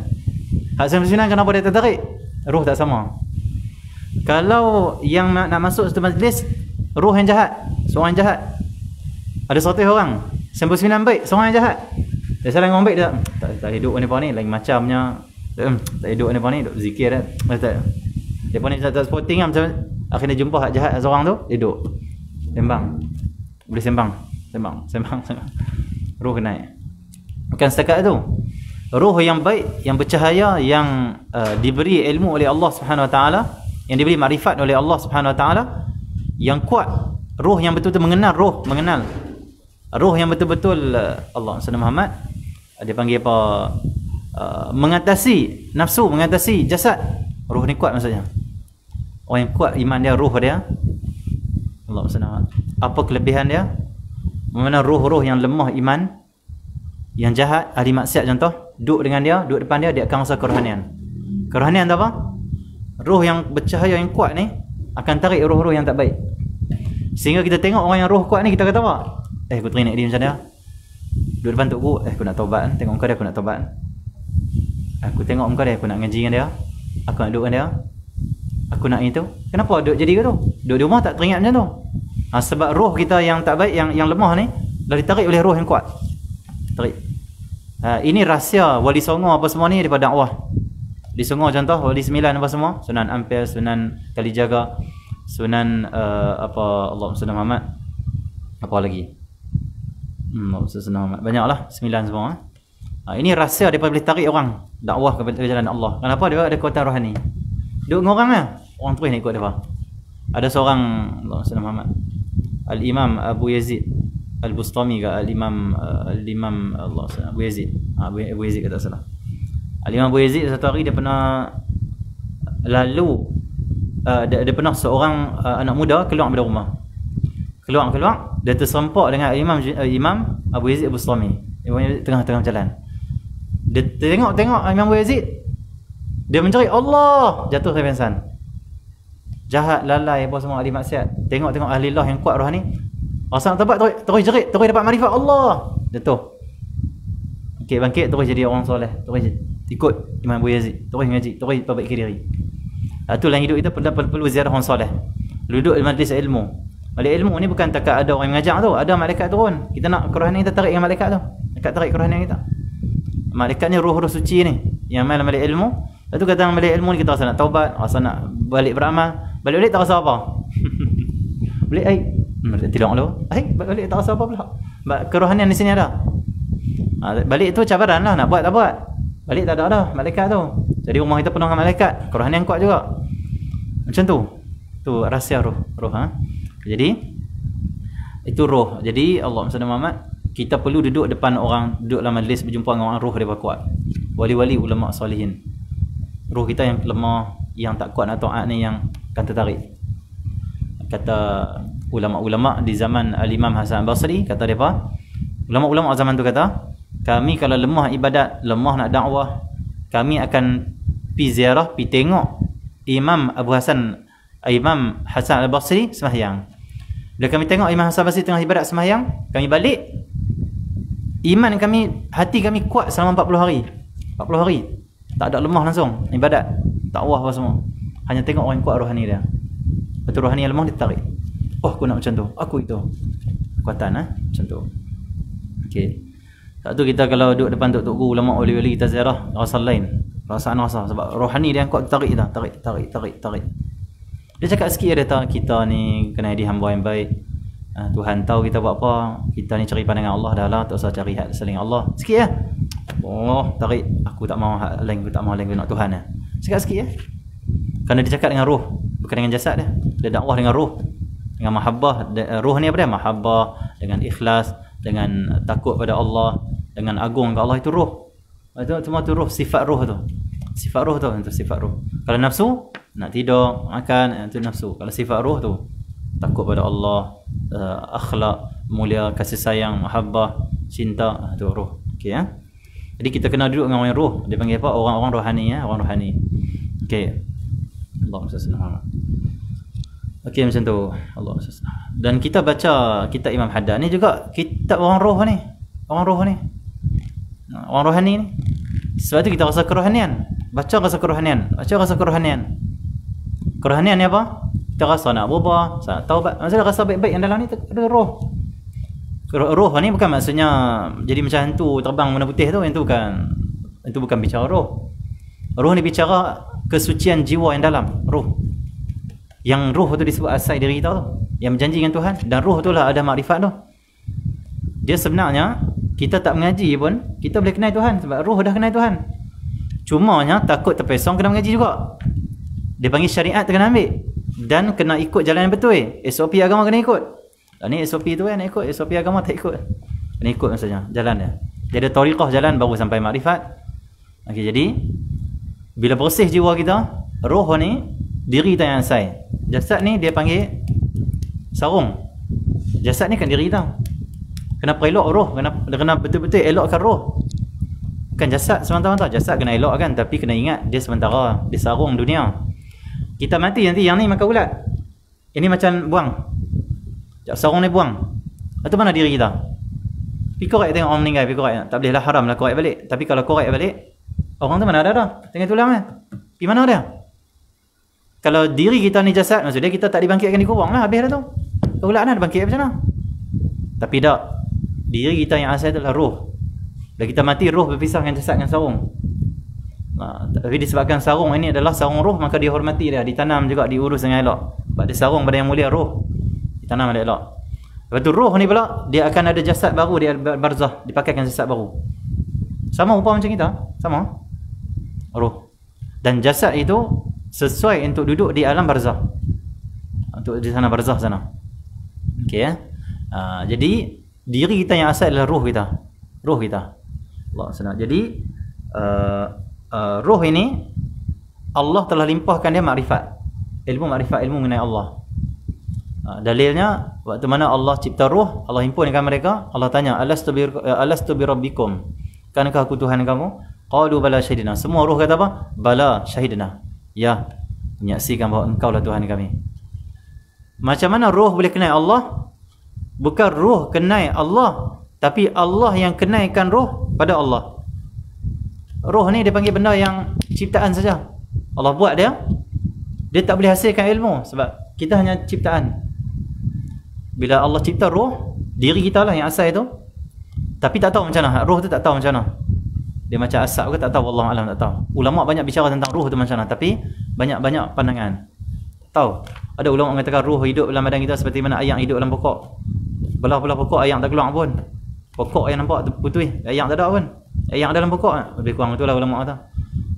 Hak sebenarnya kenapa dia tertarik? Roh tak sama. Kalau yang nak masuk satu majlis, roh yang jahat, seorang yang jahat. Ada 100 orang, 99 baik, seorang yang jahat. Dia salah dengan orang baik dia tak hidup ni lain macamnya. Tak hidup ni duk zikir dah. Dia pun ni tak sporting kan, macam akhirnya jumpa hak jahat seorang tu, dia duduk sembang. Boleh sembang. Roh naik. Bukan setakat tu. Roh yang baik, yang bercahaya, yang diberi ilmu oleh Allah Subhanahu Wa Taala, yang diberi makrifat oleh Allah Subhanahu Wa Taala, yang kuat, roh yang betul-betul mengenal roh yang betul-betul Allah Subhanahu Muhammad, dia panggil apa, mengatasi nafsu, mengatasi jasad. Roh ni kuat maksudnya. Orang yang kuat iman dia, roh dia, Allah Subhanahu. Apa kelebihan dia? Mana roh-roh yang lemah iman, yang jahat, ahli maksiat contoh, duduk dengan dia, duduk depan dia, dia akan rasa kerohanian. Kerohanian tu apa? Roh yang bercahaya yang kuat ni akan tarik roh-roh yang tak baik. Sehingga kita tengok orang yang roh kuat ni, kita kata apa? Aku teringat dia macam dia. Duduk depan tok aku nak taubat. Tengok muka dia, aku nak taubat. Aku tengok muka dia, aku nak ngaji dengan dia. Aku nak duduk dengan dia. Aku nak itu. Kenapa duduk jadi ke tu? Duduk di rumah tak teringat macam tu. Sebab roh kita yang tak baik, yang lemah ni, dah ditarik oleh roh yang kuat. Tarik. Ini rahsia wali songo apa semua ni daripada dakwah. Di Songo contoh wali 9 apa semua, Sunan Ampel, Sunan Kalijaga, Sunan apa Allah Sunan Muhammad. Apa lagi? Sunan Muhammad. Banyaklah 9 semua. Ini rahsia daripada boleh tarik orang dakwah kepada jalan Allah. Kenapa? Dia ada kekuatan rohani. Duduk dengan orang lah, orang terus nak ikut dia. Ada seorang Allah Sunan Muhammad, Al-Imam Abu Yazid Al-Bustami ke Al-Imam Allah Sunan Abu Yazid. Abu Yazid kata salah. Al-Imam Abu Yazid satu hari dia pernah dia pernah seorang anak muda keluar dari rumah. Keluar dia terserempak dengan Imam Abu Yazid Al-Bustami. Tengah-tengah jalan. Dia tengok Imam Abu Yazid. Dia mencari Allah, jatuh saya pingsan. Jahat, lalai apa semua ahli maksiat. Tengok ahli Allah yang kuat roh ni. Rasa nak tabat terus jerit, terus dapat makrifat Allah. Jatuh. Bangkit terus jadi orang soleh, terus ikut Imam Abu Yazid, terus ngaji, terus perbaiki diri. Itulah hidup kita perlu ziarah orang soleh. Duduk di majlis ilmu. Majlis ilmu ni bukan takat ada orang mengajar tu, ada malaikat turun. Kita nak kerohanian kita tarik dengan malaikat tu. Malaikat tarik kerohanian kita. Malaikat ni roh-roh suci ni yang main majlis ilmu. Lepas tu kata majlis ilmu ni kita rasa nak taubat, rasa nak balik beramal. Balik tak rasa apa. Balik tidak dulu. Balik tak rasa apa pula. Kerohanian di sini ada. Balik tu cabaran lah, nak buat tak buat. Balik tak ada dah malaikat tu. Jadi rumah kita penuh dengan malaikat. Kerohanian kuat juga. Macam tu. Tu rahsia roh. Jadi itu roh. Jadi Allah SWT Muhammad, kita perlu duduk depan orang, duduk dalam majlis berjumpa dengan orang roh dia kuat. Wali-wali ulama salihin. Roh kita yang lemah, yang tak kuat nak taat ni yang akan tertarik. Kata ulama-ulama di zaman Al-Imam Hasan Al-Basri, kata dia apa? Ulama-ulama zaman tu kata, kami kalau lemah ibadat, lemah nak dakwah, kami akan pi ziarah, pi tengok Imam Hasan Al-Basri sembahyang. Bila kami tengok Imam Hasan Al-Basri tengah ibadat sembahyang, kami balik, iman kami, hati kami kuat selama 40 hari. 40 hari. Tak ada lemah langsung ibadat, dakwah apa semua. Hanya tengok orang kuat rohani dia. Betul rohani yang lemah dia tarik. Oh, aku nak macam tu, aku itu. Kekuatan macam tu. Okey. Satu kita kalau duduk depan tok guru ulama wali-wali kita ziarah, rasa lain. Perasaan rasa sebab rohani dia yang kuat tarik dah, tarik. Dia cakap sikit dia kata kita ni kena jadi hamba yang baik. Tuhan tahu kita buat apa. Kita ni cari pandangan Allah dah lah, tak usah cari hak selain Allah. Sikit ya. Oh, tarik. Aku tak mau hak lain, aku tak mau lain, aku nak Tuhan. Cakap sikit ya. Kerana dia cakap dengan roh, bukan dengan jasad dia. Dia dakwah dengan roh. Dengan mahabbah. Roh ni apa dia? Mahabbah, dengan ikhlas, dengan takut pada Allah, dengan agung ke Allah, itu roh. Itu semua tu roh, sifat roh tu. Sifat roh tu, itu sifat roh. Kalau nafsu, nak tidur, makan, itu nafsu. Kalau sifat roh tu, takut pada Allah, akhlak mulia, kasih sayang, mahabbah, cinta, itu roh. Okey ya. Jadi kita kena duduk dengan orang yang roh. Dia panggil apa? Orang-orang rohani ya, orang rohani. Okey. Allahumma salli ala Muhammad. Okey macam tu. Allahumma salli. Dan kita baca kitab Imam Haddad ni juga kitab orang roh ni. Orang roh ni. Orang rohani ni. Sebab tu kita rasa kerohanian. Baca rasa kerohanian. Baca rasa kerohanian. Kerohanian ni apa? Kita rasa nak berubah, nak taubat. Maksudnya rasa baik-baik yang dalam ni ada roh. Roh ni bukan maksudnya jadi macam hantu terbang warna putih tu. Itu bukan bicara roh. Roh ni bicara kesucian jiwa yang dalam. Roh. Yang roh tu disebut asal diri kita tu. Yang berjanji dengan Tuhan. Dan roh tu lah ada makrifat tu. Dia sebenarnya kita tak mengaji pun kita boleh kenal Tuhan. Sebab roh dah kenal Tuhan. Cumanya takut terpesong kena mengaji juga. Dia panggil syariat kena ambil. Dan kena ikut jalan yang betul. SOP agama kena ikut. Ni SOP tu nak ikut. SOP agama tak ikut. Kena ikut maksudnya jalan dia. Dia ada tariqah jalan baru sampai makrifat. Okey, jadi bila bersih jiwa kita, roh ni diri kita yang asal. Jasad ni dia panggil sarung. Jasad ni kan diri kita. Kena elok roh, kena betul-betul elokkan roh. Bukan jasad sementara-mentara. Jasad kena elok kan, tapi kena ingat dia sementara, dia sarung dunia. Kita mati nanti yang ni makan ulat. Ini macam buang. Sarung ni buang. Itu mana diri kita? Pergi korek tengok orang meninggal, pergi korek. Tak boleh lah, haram lah korek balik. Tapi kalau korek balik, orang tu mana ada dah? Tengah tulang kan? Pergi mana dia? Kalau diri kita ni jasad, maksudnya kita tak dibangkitkan di kubur lah, habis dah tu. Ulat lah, bangkit macam mana? Tapi tak. Diri kita yang asal adalah roh. Bila kita mati, roh berpisah dengan jasad dengan sarung. Tapi disebabkan sarung ini adalah sarung roh, maka dia hormati dia, ditanam juga, diurus dengan elok. Sebab dia sarung pada yang mulia roh, ditanam dengan elok. Lepas tu roh ni pula dia akan ada jasad baru, dia barzah, dipakaikan jasad baru. Sama rupa macam kita, sama roh. Dan jasad itu sesuai untuk duduk di alam barzah, untuk di sana barzah sana. Okey ya. Jadi diri kita yang asal adalah roh kita. Roh kita. Allah senang. Jadi roh ini Allah telah limpahkan dia makrifat. Ilmu makrifat, ilmu mengenai Allah. Dalilnya waktu mana Allah cipta roh, Allah himpunkan mereka, Allah tanya, alastu bi rabbikum? Kankah aku Tuhan kamu? Qalu bala syahidna. Semua roh kata apa? Bala syahidna. Ya, menyaksikan bahawa engkau lah Tuhan kami. Macam mana roh boleh kenal Allah? Bukan roh kenal Allah, tapi Allah yang kenalkan roh pada Allah. Roh ni dia panggil benda yang ciptaan saja. Allah buat dia. Dia tak boleh hasilkan ilmu sebab kita hanya ciptaan. Bila Allah cipta roh, diri kita lah yang asal itu. Tapi tak tahu macam mana. Roh tu tak tahu macam mana. Dia macam asap ke tak tahu, Allah alam tak tahu. Ulama banyak bicara tentang roh tu macam mana, tapi banyak-banyak pandangan. Tak tahu. Ada ulama mengatakan roh hidup dalam badan kita seperti mana ayam hidup dalam pokok. Belah-belah pokok ayam tak keluar pun. Pokok yang nampak tu putih, ayam tak ada pun. Ayam dalam pokok, lebih kurang itulah ulama kata.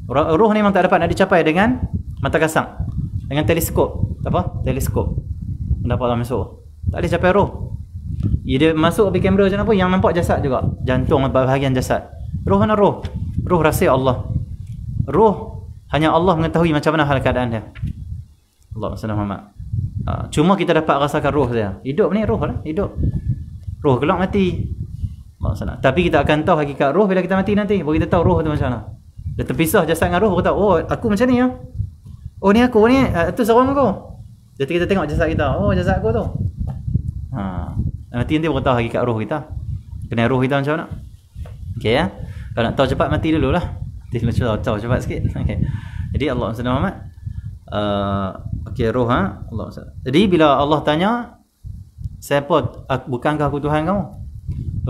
Roh ni memang tak dapat nak dicapai dengan mata kasar, dengan teleskop. Apa? Teleskop. Dapat masuk. Tak boleh capai roh. Dia masuk pergi kamera macam apa yang nampak jasad juga. Jantung bahagian jasad. Roh mana roh? Roh rahsia Allah. Roh hanya Allah mengetahui macam mana hal keadaan dia. Allah SWT. Cuma kita dapat rasakan roh dia. Hidup ni roh lah, hidup. Roh kelak mati. Allah SWT. Tapi kita akan tahu hakikat roh bila kita mati nanti. Baru kita tahu roh tu macam mana. Dia terpisah jasad dengan roh, baru tahu, oh aku macam ni ya. Oh ni aku, ni tu sarung aku. Jadi kita tengok jasad kita. Oh jasad aku tu. Nanti baru tahu hakikat roh kita. Kenal roh kita macam mana. Okey ya. Kalau nak tahu cepat mati dululah. Nanti tahu cepat sikit. Okey. Jadi Allah SWT. Okey roh Allah SWT. Jadi bila Allah tanya, siapa, bukankah aku Tuhan kamu?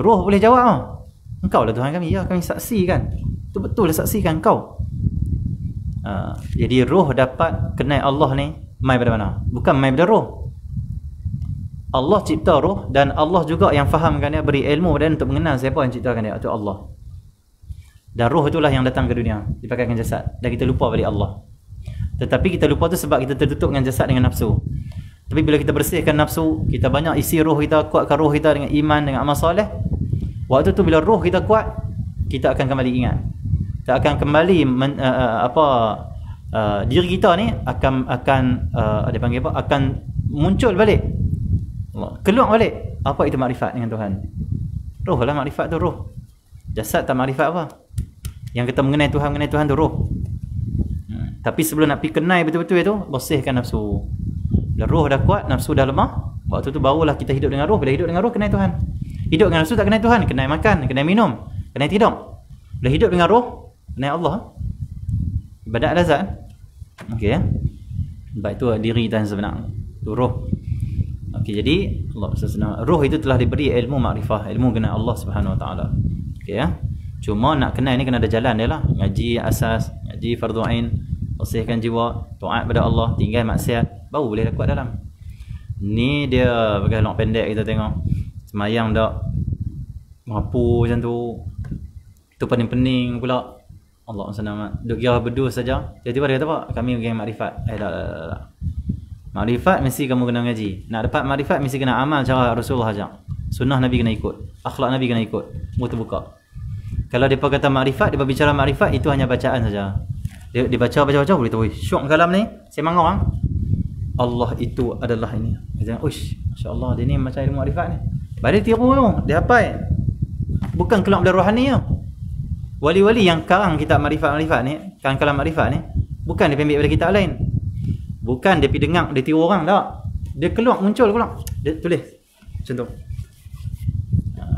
Roh boleh jawab, engkau lah Tuhan kami. Ya, kami saksikan. Itu betul lah, saksikan engkau. Jadi roh dapat kenal Allah ni mai pada mana? Bukan mai pada roh. Allah cipta roh dan Allah juga yang fahamkan dia, beri ilmu dan untuk mengenal siapa yang ciptakan dia, itu Allah. Dan roh itulah yang datang ke dunia, dipakaikan jasad, dan kita lupa balik Allah. Tetapi kita lupa tu sebab kita tertutup dengan jasad, dengan nafsu. Tapi bila kita bersihkan nafsu, kita banyak isi roh kita, kuatkan roh kita dengan iman, dengan amal soleh. Waktu tu bila roh kita kuat, kita akan kembali ingat. Kita akan kembali diri kita ni akan dia panggil apa? Akan muncul balik. Keluar balik. Apa itu makrifat dengan Tuhan? Roh lah makrifat tu, roh. Jasad tak makrifat apa. Yang kita mengenai Tuhan tu roh. Tapi sebelum nak pergi kenal betul-betul itu, bersihkan nafsu. Bila roh dah kuat, nafsu dah lemah, waktu tu barulah kita hidup dengan roh. Bila hidup dengan roh, kenal Tuhan. Hidup dengan nafsu tak kenal Tuhan, kenal makan, kenal minum, kenal tidur. Bila hidup dengan roh, kenal Allah. Ibadat lazat. Okey ya. Baik tu diri dan sebenar. Tu roh. Okey, jadi Allah senang. Roh itu telah diberi ilmu makrifah, ilmu kenal Allah Subhanahu Wa Taala. Okey ya. Cuma nak kenal ni kena ada jalan dia lah. Ngaji asas, ngaji fardu ain, bersihkan jiwa, taat pada Allah, tinggal maksiat, baru boleh kuat dalam. Ni dia pakai long pendek kita tengok. Semayang dak mampu macam tu. Tu pening-pening pula. Allah senang. Duk kira berdua saja. Tiba-tiba dia kata apa? Kami geng makrifat. Tak. Makrifat mesti kamu kena ngaji. Nak dapat makrifat mesti kena amal cara Rasulullah ajak. Sunnah Nabi kena ikut. Akhlak Nabi kena ikut. Muka terbuka. Kalau depa kata makrifat, depa bicara makrifat itu hanya bacaan saja. Dia baca boleh tahu. Syok kalam ni, semang orang. Allah itu adalah ini. Dia kata, "Uish, masya-Allah, dia ni macam ilmu makrifat ni." Baru tiru tu, dia hafal. Bukan keluar dari rohani tu. Wali-wali yang karang kitab makrifat ni, kalam makrifat ni, bukan dia ambil daripada kitab lain. Bukan dia pergi dengar, dia tiru orang tak. Dia muncul keluar. Dia tulis. Macam tu.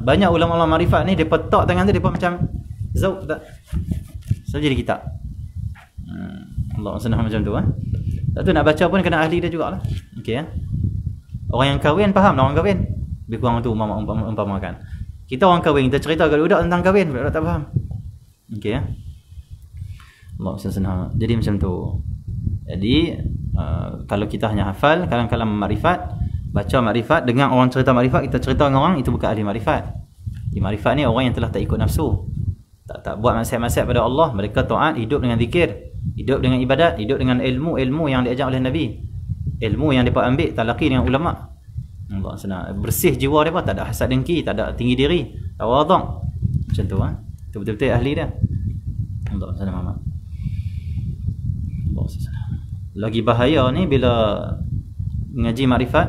Banyak ulama-ulama makrifat ni depa tak tangan tu depa macam zauq tak. So jadi kitab. Allah senang macam tu Tak tu nak baca pun kena ahli dia jugalah. Okey ya. Orang yang kahwin faham lah orang kahwin. Lebih kurang tu umpamakan. Kita orang kahwin, kita cerita kat budak tentang kahwin, budak tak faham. Okey ya. Allah senang. Jadi macam tu. Jadi kalau kita hanya hafal kalam-kalam makrifat, baca makrifat, dengar orang cerita makrifat, kita cerita dengan orang, itu bukan ahli makrifat. Di makrifat ni orang yang telah tak ikut nafsu. Tak buat maksiat-maksiat pada Allah, mereka taat, hidup dengan zikir, hidup dengan ibadat, hidup dengan ilmu yang diajar oleh Nabi. Ilmu yang mereka ambil talaqi dengan ulama. Allah senang. Bersih jiwa mereka, tak ada hasad dengki, tak ada tinggi diri, tawaduk. Macam tu Itu betul-betul ahli dia. Allah senang Muhammad. Allah senang. Lagi bahaya ni bila ngaji makrifat,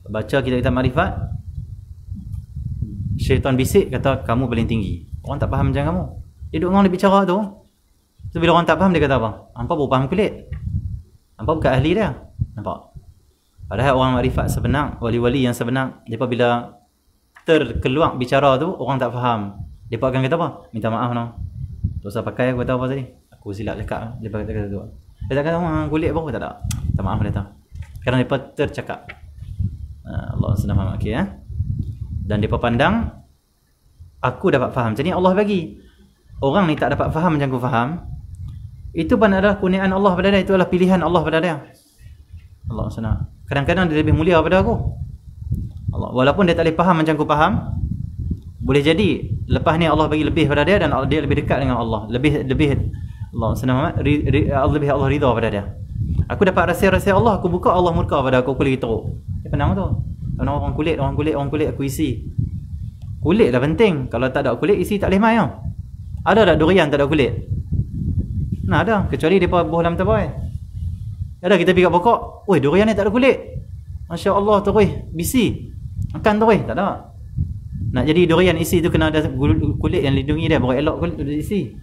baca kitab-kitab makrifat, syaitan bisik kata kamu paling tinggi. Orang tak faham macam kamu. Dia duduk orang dia bicara tu. So bila orang tak faham dia kata apa? Hampa baru faham kulit. Hampa bukan ahli dia. Nampak? Padahal orang makrifat sebenar, wali-wali yang sebenar, depa bila terkeluar bicara tu orang tak faham, depa akan kata apa? Minta maaf no. Tak usah pakai aku kata apa tadi. Aku silap cakap. Depa kata tu. Dia tak kata orang kulit apa tak ada. Tak maaf dia tahu. Kerana depa tercakap. Allah senang faham okey ya. Dan depa pandang aku dapat faham. Jadi Allah bagi. Orang ni tak dapat faham macam aku faham. Itu pun adalah kurniaan Allah pada dia, itu adalah pilihan Allah pada dia. Allah senang. Kadang-kadang dia lebih mulia daripada aku. Allah, walaupun dia tak boleh faham macam aku faham, boleh jadi lepas ni Allah bagi lebih pada dia dan dia lebih dekat dengan Allah. Lebih Allah senang lebih Allah ridha pada dia. Aku dapat rahsia-rahsia Allah, aku buka Allah murka pada aku lagi teruk. Dia penang tu. Kalau orang kulit aku isi. Kulit dah penting. Kalau tak ada kulit isi tak boleh mai tau. Ada tak durian tak ada kulit? Nah ada, kecuali depa buah dalam tabai. Ada kita pergi kat pokok, oi durian ni tak ada kulit. Masya-Allah terus bisi. Makan terus tak ada. Nak jadi durian isi tu kena ada kulit yang lindungi dia, baru elok kulit tu isi.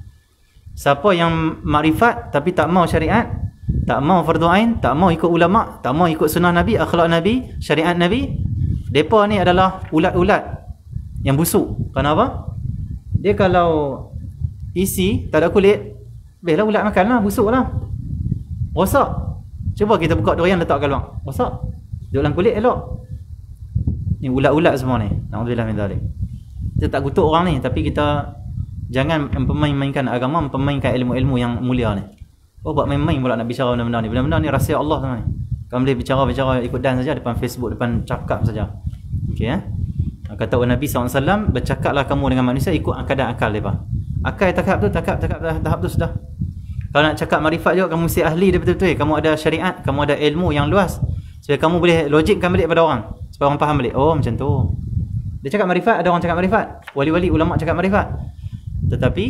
Siapa yang makrifat tapi tak mau syariat, tak mau fardu ain, tak mau ikut ulama, tak mau ikut sunnah Nabi, akhlak Nabi, syariat Nabi, depa ni adalah ulat-ulat yang busuk. Kenapa? Dia kalau isi tak ada kulit, biarlah ulat makanlah, busuklah. Rosak. Cuba kita buka durian letak kat luar. Rosak. Duduk dalam kulit elok. Ni ulat-ulat semua ni. Nauzubillah min zalik. Kita tak kutuk orang ni, tapi kita jangan mempermainkan agama, mempermainkan ilmu-ilmu yang mulia ni. Oh buat main-main pula nak bicara benda-benda ni. Benda-benda ni rahsia Allah semua ni. Kamu boleh bicara ikut dan saja depan Facebook, depan cakap saja. Okey ya. Kata Nabi SAW, bercakaplah kamu dengan manusia ikut kadar akal mereka. Akal tahap tu sudah. Kalau nak cakap makrifat juga, kamu mesti ahli dia betul-betul. Kamu ada syariat, kamu ada ilmu yang luas. Supaya kamu boleh logikkan balik pada orang. Supaya orang faham balik. Oh macam tu. Dia cakap makrifat, ada orang cakap makrifat. Wali-wali, ulama cakap makrifat. Tetapi,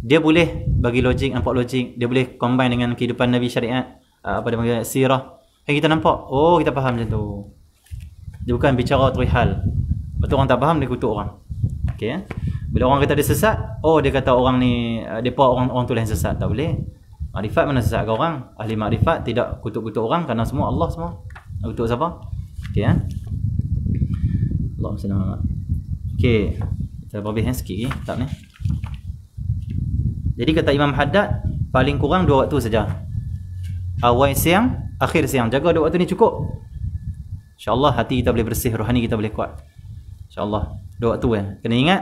dia boleh bagi logik, nampak logik. Dia boleh combine dengan kehidupan Nabi syariat. Apa dia panggil, sirah. Kita nampak, oh kita faham macam tu. Dia bukan bicara terihal. Betul orang tak faham, dia kutuk orang. Okay, ya? Bila orang kata dia sesat, oh dia kata orang ni depa orang tu yang sesat. Tak boleh. Makrifat mana sesatkan orang? Ahli makrifat tidak kutuk-kutuk orang kerana semua Allah semua. Kutuk siapa? Okey Allahumma salli ala. Okey. Kita berbeza sikit lagi tak ni. Jadi kata Imam Haddad, paling kurang 2 waktu saja. Awal siang, akhir siang. Jaga 2 waktu ni cukup. InsyaAllah hati kita boleh bersih, rohani kita boleh kuat. InsyaAllah 2 waktu kena ingat,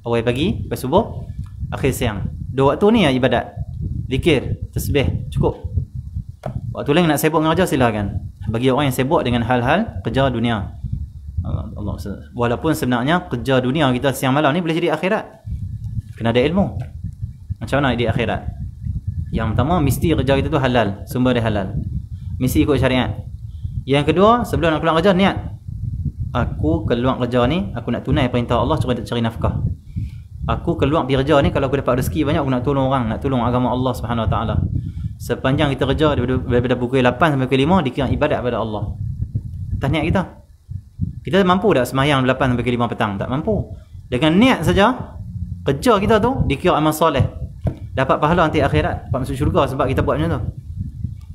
awal pagi, lepas subuh, akhir siang. 2 waktu ni ya ibadat. Zikir, tasbih, cukup. Waktu lain nak sibuk dengan kerja silakan. Bagi orang yang sibuk dengan hal-hal kerja dunia. Allah, walaupun sebenarnya kerja dunia kita siang malam ni boleh jadi akhirat. Kena ada ilmu. Macam mana di akhirat? Yang pertama, mesti kerja kita tu halal, sumber dia halal. Mesti ikut syariat. Yang kedua, sebelum nak keluar kerja, niat. Aku keluar kerja ni, aku nak tunai perintah Allah, cari nafkah. Aku keluar pergi kerja ni, kalau aku dapat rezeki banyak, aku nak tolong orang, nak tolong agama Allah Subhanahu Wa Taala. Sepanjang kita kerja daripada pukul 8 sampai pukul 5, dikira ibadat pada Allah. Atas niat kita. Kita mampu tak semayang 8 sampai 5 petang? Tak mampu. Dengan niat saja, kerja kita tu dikira amal soleh. Dapat pahala nanti akhirat, dapat masuk syurga sebab kita buat macam tu.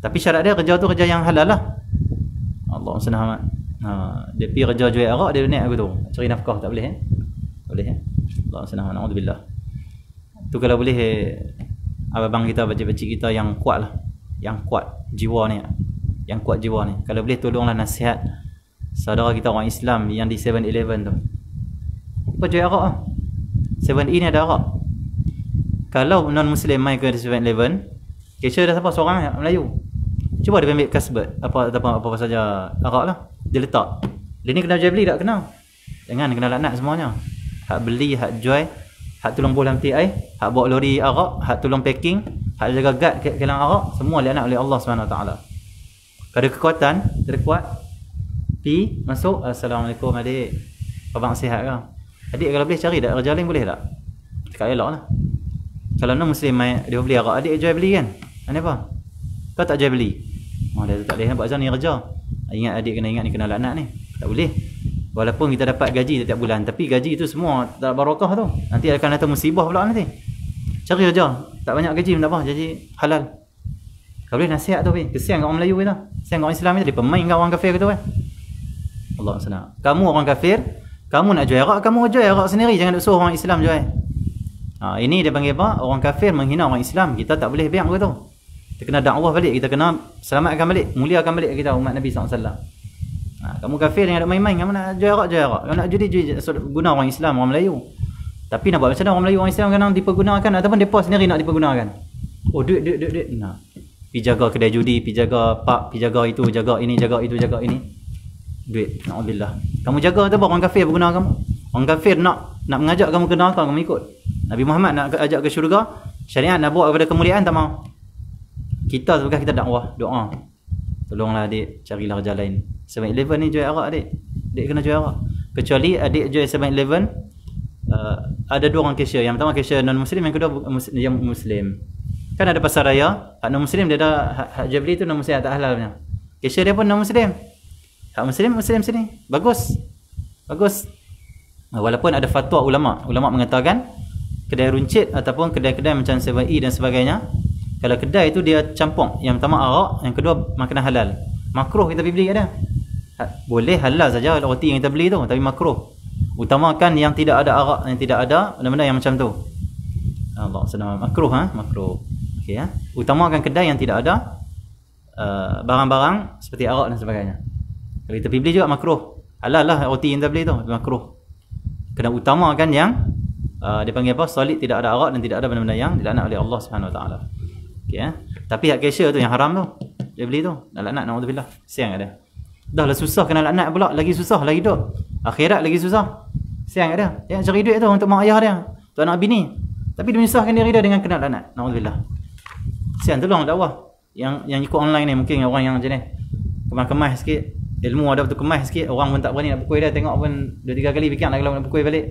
Tapi syarat dia kerja tu kerja yang halal lah. Allah SWT. Dia pergi kerja jual arak, dia niat aku tu cari nafkah, tak boleh boleh Allah SWT. Na'udzubillah. Tu kalau boleh abang kita, pakcik-pakcik kita yang kuat lah, yang kuat jiwa ni, yang kuat jiwa ni, kalau boleh tolonglah nasihat saudara kita orang Islam yang di 7-Eleven tu. Apa jual arak lah, 7E ni ada arak. Kalau non-Muslim main ke 7-Eleven, cashier dah siapa? Seorang Melayu. Cuba dia ambil kasbet, apa saja arak lah, dia letak. Dia ni kena jual beli tak? Kena. Jangan kena laknat semuanya. Hak beli, hak jual, hak tolong bolam TI, hak bawa lori arak, hak tolong packing, hak jaga guard kelang arak, semua laknat oleh Allah SWT. Kalau ada kekuatan, dia kuat, pi masuk, Assalamualaikum adik, abang sihat ke? Adik kalau boleh cari tak kerja lain, boleh tak? Cakap elok lah. Kalau non-Muslim dia beli arak, adik jual beli kan? Kenapa? Kau tak jual beli? Dia tak boleh buat macam ni kerja. Ingat adik kena ingat ni, kena laknat ni. Tak boleh. Walaupun kita dapat gaji setiap bulan, tapi gaji itu semua tak barakah tu. Nanti akan datang musibah pula nanti. Cari kerja, tak banyak gaji pun tak apa, jadi halal. Kalau boleh nasihat tu, kesian kat orang Melayu kita. Kesian kat orang Islam kita, dia pemain kat orang kafir kita. Allah SWT. Kamu orang kafir, kamu nak jual arak, kamu jual arak sendiri, jangan suruh orang Islam jual. Ini dia panggil apa? Orang kafir menghina orang Islam. Kita tak boleh biar begitu. Kita kena dakwah balik, kita kena selamatkan balik, muliakan balik kita umat Nabi SAW. Kamu kafir yang ada main-main, kamu nak jual arak, kamu nak judi, guna orang Islam, orang Melayu. Tapi nak buat macam mana orang Melayu, orang Islam kadang dipergunakan ataupun mereka sendiri nak dipergunakan. Oh duit. Nah, pergi jaga kedai judi, pergi jaga pub, pergi jaga itu, jaga ini, jaga itu, jaga ini. Duit, na'udzubillah. Kamu jaga tu orang kafir berguna kamu. Orang kafir nak mengajak kamu ke neraka, kamu ikut. Nabi Muhammad nak ajak ke syurga, syariat nak bawa kepada kemuliaan, tak mau. Kita sebagai kita dakwah, doa. Tolonglah adik, carilah kerja lain. 7-Eleven ni jual arak adik. Adik kena jual arak. Kecuali adik jual 7-Eleven, ada 2 orang cashier. Yang pertama cashier non-Muslim, yang kedua yang Muslim. Kan ada pasar raya, hak non-Muslim dia ada hak jual beli tu non-Muslim tak halalnya. Cashier dia pun non-Muslim. Hak Muslim sini. Bagus. Walaupun ada fatwa ulama mengatakan kedai runcit ataupun kedai-kedai macam 7E dan sebagainya, kalau kedai itu dia campur, yang pertama arak, yang kedua makanan halal, makruh kita beli kat dia. Boleh halal saja roti yang kita beli tu, tapi makruh. Utamakan yang tidak ada arak, yang tidak ada benda-benda yang macam tu. Allah SWT. Makruh. Okey Utamakan kedai yang tidak ada barang-barang seperti arak dan sebagainya. Kalau kita beli juga makruh. Halal lah roti yang kita beli tu, makruh. Kena utamakan yang dia panggil apa? Solid, tidak ada arak dan tidak ada benda-benda yang dilaknat oleh Allah Subhanahu Wa Taala. Okey Tapi hak cashier tu yang haram tu, dia beli tu, nak laknat, na'udzubillah. Siang ada. Dah lah susah kena laknat pula, lagi susah lagi hidup. Akhirat lagi susah. Siang ada. Yang cari duit tu untuk mak ayah dia, untuk anak bini. Tapi dia menyusahkan diri dia dengan kena laknat. Na'udzubillah. Siang tolong dakwah. Yang ikut online ni, mungkin orang yang macam ni kemas-kemas sikit, ilmu ada betul kemas sikit, orang pun tak berani nak pukul dia, tengok pun 2-3 kali fikir nak kalau nak pukul balik.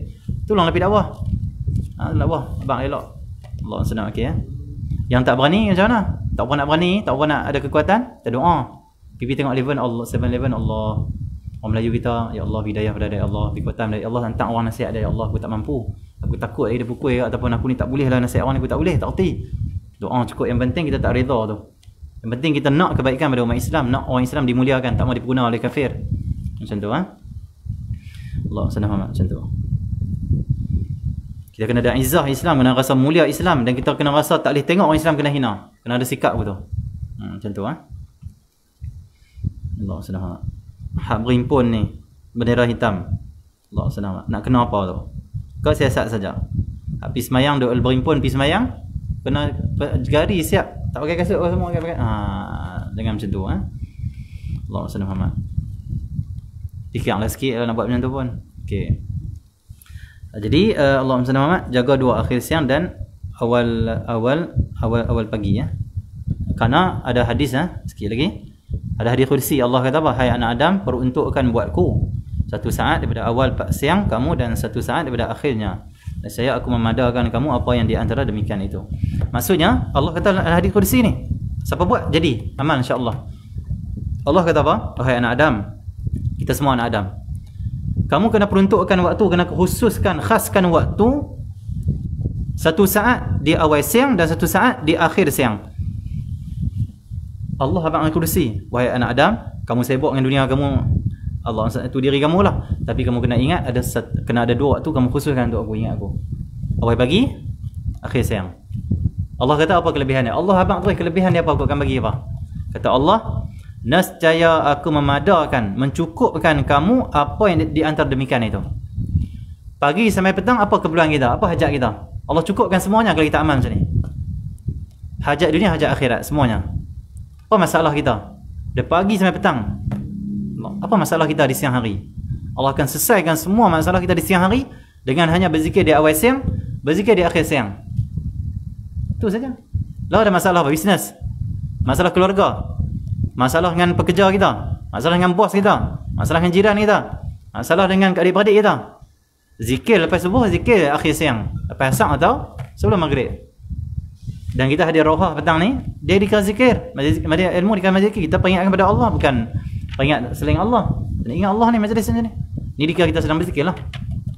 Tolonglah pergi dakwah. Dakwah abang elok. Allah senang. Okey Yang tak berani macam mana? Tak pernah nak berani, tak pernah nak ada kekuatan, kita doa. Pergi tengok 7-Eleven Allah, Orang Melayu kita, ya Allah hidayah dari Allah, kekuatan dari Allah, hantar orang nasihat dari Allah, aku tak mampu. Aku takut dia pukul ataupun aku ni tak boleh lah nasihat orang ni, aku tak boleh, tak erti. Doa cukup, yang penting kita tak redha tu. Yang penting kita nak kebaikan pada umat Islam, nak orang Islam dimuliakan, tak mau diperguna oleh kafir. Macam tu Allah senang macam tu. Kita kena ada izzah Islam, kena rasa mulia Islam, dan kita kena rasa tak boleh tengok orang Islam kena hina. Kena ada sikap betul. Macam tu Allah senang. Hak berimpun ni bendera hitam. Allah senang. Nak kena apa tu? Kau siasat saja. Habis semayang duk berimpun pergi semayang, kena gari siap. Tak pakai kasut semua pakai. Jangan macam tu Allah senang Muhammad. Fikirlah sikit kalau nak buat macam tu pun. Okey. Jadi Allah SWT jaga dua akhir siang dan awal pagi Karena ada hadis sikit lagi. Ada hadis kursi, Allah kata apa? Hai anak Adam, peruntukkan buatku satu saat daripada awal siang kamu dan satu saat daripada akhirnya. Dan saya aku memadakan kamu apa yang di antara demikian itu. Maksudnya Allah kata hadis kursi ni, siapa buat jadi amal insya-Allah. Allah kata apa? Hai anak Adam, kita semua anak Adam, kamu kena peruntukkan waktu, kena khususkan, khaskan waktu satu saat di awal siang dan satu saat di akhir siang. Allah abang kursi, wahai anak Adam, kamu sibuk dengan dunia kamu, Allah itu diri kamu lah, tapi kamu kena ingat kena ada dua waktu kamu khususkan untuk aku, ingat aku. Awal pagi, akhir siang. Allah kata apa kelebihannya? Allah abang terus kelebihan dia apa, aku akan bagi apa? Kata Allah, nescaya aku memadakan, mencukupkan kamu apa yang di antara demikian itu. Pagi sampai petang, apa keperluan kita? Apa hajat kita? Allah cukupkan semuanya kalau kita amal macam ni. Hajat dunia, hajat akhirat, semuanya. Apa masalah kita? Dari pagi sampai petang. Apa masalah kita di siang hari? Allah akan selesaikan semua masalah kita di siang hari dengan hanya berzikir di awal siang, berzikir di akhir siang. Itu saja. Lalu ada masalah apa? Bisnes, masalah keluarga, masalah dengan pekerja kita, masalah dengan bos kita, masalah dengan jiran kita, masalah dengan adik-beradik kita. Zikir lepas subuh, zikir akhir siang, lepas asar atau sebelum maghrib. Dan kita hadir rohah petang ni, dia dikasih zikir, majlis ilmu dikasih zikir. Kita peringatkan kepada Allah, bukan peringat selain Allah. Dan ingat Allah ni majlis ni. Ni dikira kita sedang berzikir lah.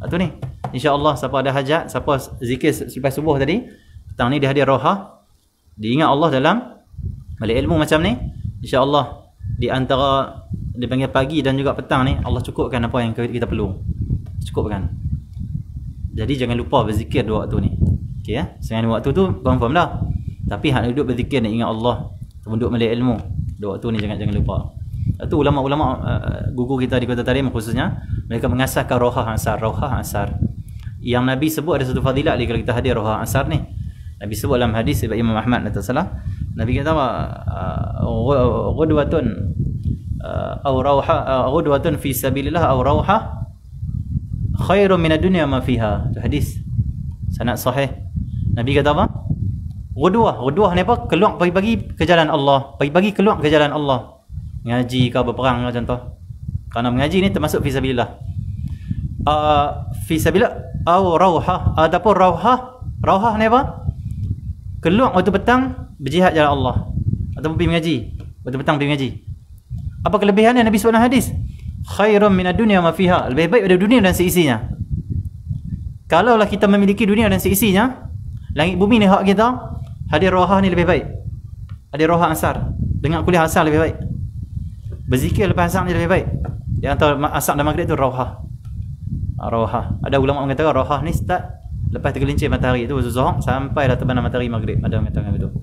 Itu ni. InsyaAllah siapa ada hajat, siapa zikir selepas subuh tadi, petang ni dia hadir rohah, diingat Allah dalam majlis ilmu macam ni. InsyaAllah di antara dipanggil pagi dan juga petang ni, Allah cukupkan apa yang kita perlu. Cukupkan. Jadi jangan lupa berzikir dua waktu ni. Okey Selain waktu tu confirm dah. Tapi hak duduk berzikir nak ingat Allah, duduk majlis ilmu, dua waktu ni jangan lupa. Itu ulama-ulama guru kita di Kota Tarim khususnya, mereka mengasahkan rohah asar. Yang Nabi sebut ada satu fadilat lagi kalau kita hadir rohah asar ni. Nabi sebut dalam hadis daripada Imam Ahmad tak salah. Nabi kata ghudwatun aw rauha, ghudwatun fi sabilillah aw rauha khairun min ad-dunya ma fiha. Itu hadis sanad sahih. Nabi kata apa? Ghudwah ni apa? Keluar pagi-pagi ke jalan Allah. Pagi-pagi keluar ke jalan Allah. Ngaji ke berperang ke contoh. Kerana mengaji ni termasuk fi sabilillah. Fi sabilillah aw rauha, ataupun rauha ni apa? Keluar waktu petang berjihad jalan Allah, ataupun pergi mengaji waktu petang pergi mengaji. Apa kelebihannya Nabi sebut dalam hadis? Khairum minad dunya ma fiha, lebih baik daripada dunia dan seisinya. Kalaulah kita memiliki dunia dan seisinya, langit bumi ni hak kita, hadir rohah ni lebih baik. Hadir rohah asar, dengar kuliah asar lebih baik. Berzikir lepas asar ni lebih baik. Di antara asar dan maghrib tu rohah. Rohah. Ada ulama mengatakan rohah ni start lepas tergelincir matahari itu zuhur sampai dah terbenam matahari maghrib. Ada mengatakan begitu.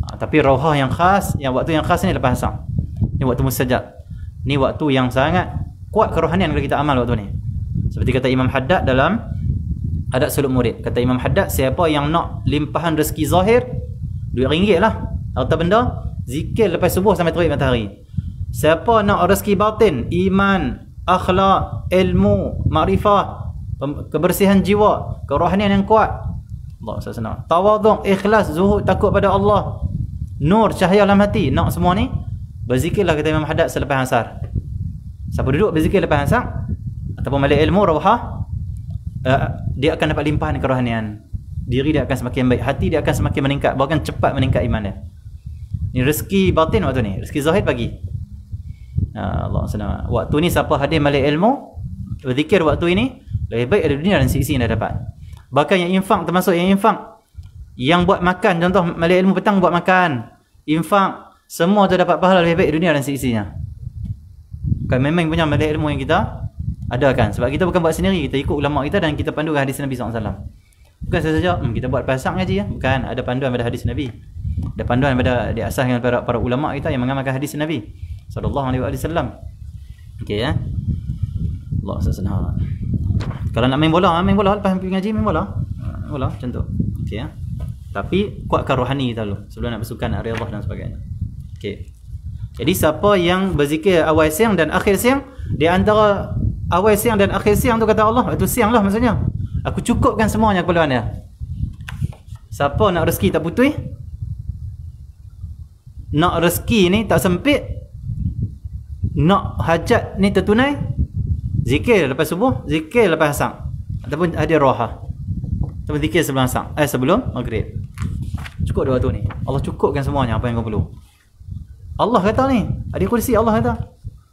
Tapi rohah yang khas, yang waktu yang khas ni lepas asar. Ni waktu mustajab. Ni waktu yang sangat kuat kerohanian kalau kita amal waktu ni. Seperti kata Imam Haddad dalam Adab Suluk Murid. Kata Imam Haddad, siapa yang nak limpahan rezeki zahir, duit ringgit lah, harta benda, zikir lepas subuh sampai terbit matahari. Siapa nak rezeki batin, iman, akhlak, ilmu, makrifah, kebersihan jiwa, kerohanian yang kuat, Allah SWT, tawaduk, ikhlas, zuhud, takut pada Allah, nur, cahaya dalam hati, nak semua ni, berzikirlah kata Imam Haddad selepas asar. Siapa duduk berzikir lepas asar ataupun malik ilmu, rawhah, dia akan dapat limpahan kerohanian. Diri dia akan semakin baik, hati dia akan semakin meningkat, bahkan cepat meningkat iman dia. Ni rezeki batin waktu ni, rezeki zahir pagi. Allah SWT. Waktu ni siapa hadir majlis ilmu, berzikir waktu ini, lebih baik ada dunia dan sisi yang dah dapat. Bahkan yang infak, termasuk yang infak, yang buat makan, contoh majlis ilmu petang buat makan, infak, semua tu dapat pahala lebih baik dunia dan sisinya. Bukan memang punya majlis ilmu yang kita adakan. Sebab kita bukan buat sendiri, kita ikut ulama kita dan kita pandu hadis Nabi SAW. Bukan saja kita buat pasang aja ya. Bukan, ada panduan pada hadis Nabi. Ada panduan pada di asas dengan para ulama kita yang mengamalkan hadis Nabi sallallahu alaihi wasallam. Okey ya. Allah SWT. Kalau nak main bola lepas pergi ngaji main bola. Bola macam tu. Okey ya. Tapi kuatkan rohani kita dulu sebelum nak bersukan, nak riyadhah dan sebagainya. Okey. Jadi siapa yang berzikir awal siang dan akhir siang, di antara awal siang dan akhir siang tu kata Allah, itu siang lah maksudnya. Aku cukupkan semuanya keperluan dia. Siapa nak rezeki tak putus, nak rezeki ni tak sempit, nak hajat ni tertunai, zikir lepas subuh, zikir lepas asar, ataupun ada roha, ataupun zikir sebelum asar, sebelum maghrib. Cukup dua waktu ni. Allah cukupkan semuanya apa yang kau perlu. Allah kata ni, hadis kursi Allah kata.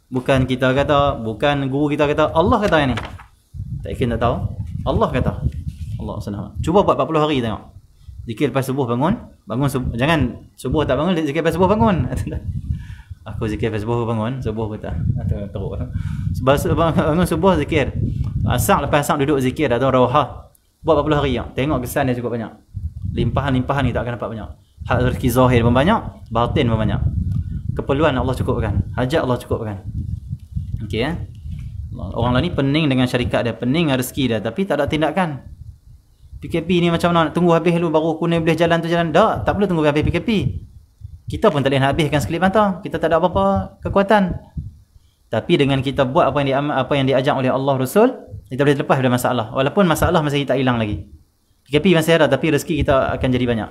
Bukan kita kata, bukan guru kita kata, Allah kata yang ni. Tak yakin tak tahu? Allah kata. Allah SWT. Cuba buat 40 hari tengok. Zikir lepas subuh bangun subuh, jangan subuh tak bangun, zikir lepas subuh bangun. Aku zikir lepas subuh bangun, subuh kata. Teruk. Bangun subuh zikir. Asar lepas asar duduk zikir atau rawah. Buat 40 hari. Tengok kesan dia cukup banyak. Limpahan-limpahan ni tak akan dapat banyak. Hak rezeki zahir pun banyak, batin pun banyak. Keperluan Allah cukupkan, hajat Allah cukupkan. Okey ya. Orang lain ni pening dengan syarikat dia, pening dengan rezeki dia, tapi tak ada tindakan. PKP ni macam mana nak tunggu habis dulu baru kuning boleh jalan tu jalan? Tak perlu tunggu habis PKP. Kita pun tak boleh nak habiskan sekelip mata. Kita tak ada apa-apa kekuatan. Tapi dengan kita buat apa yang diajak oleh Allah Rasul, kita boleh lepas dari masalah. Walaupun masalah masih tak hilang lagi. PKP masih ada, tapi rezeki kita akan jadi banyak.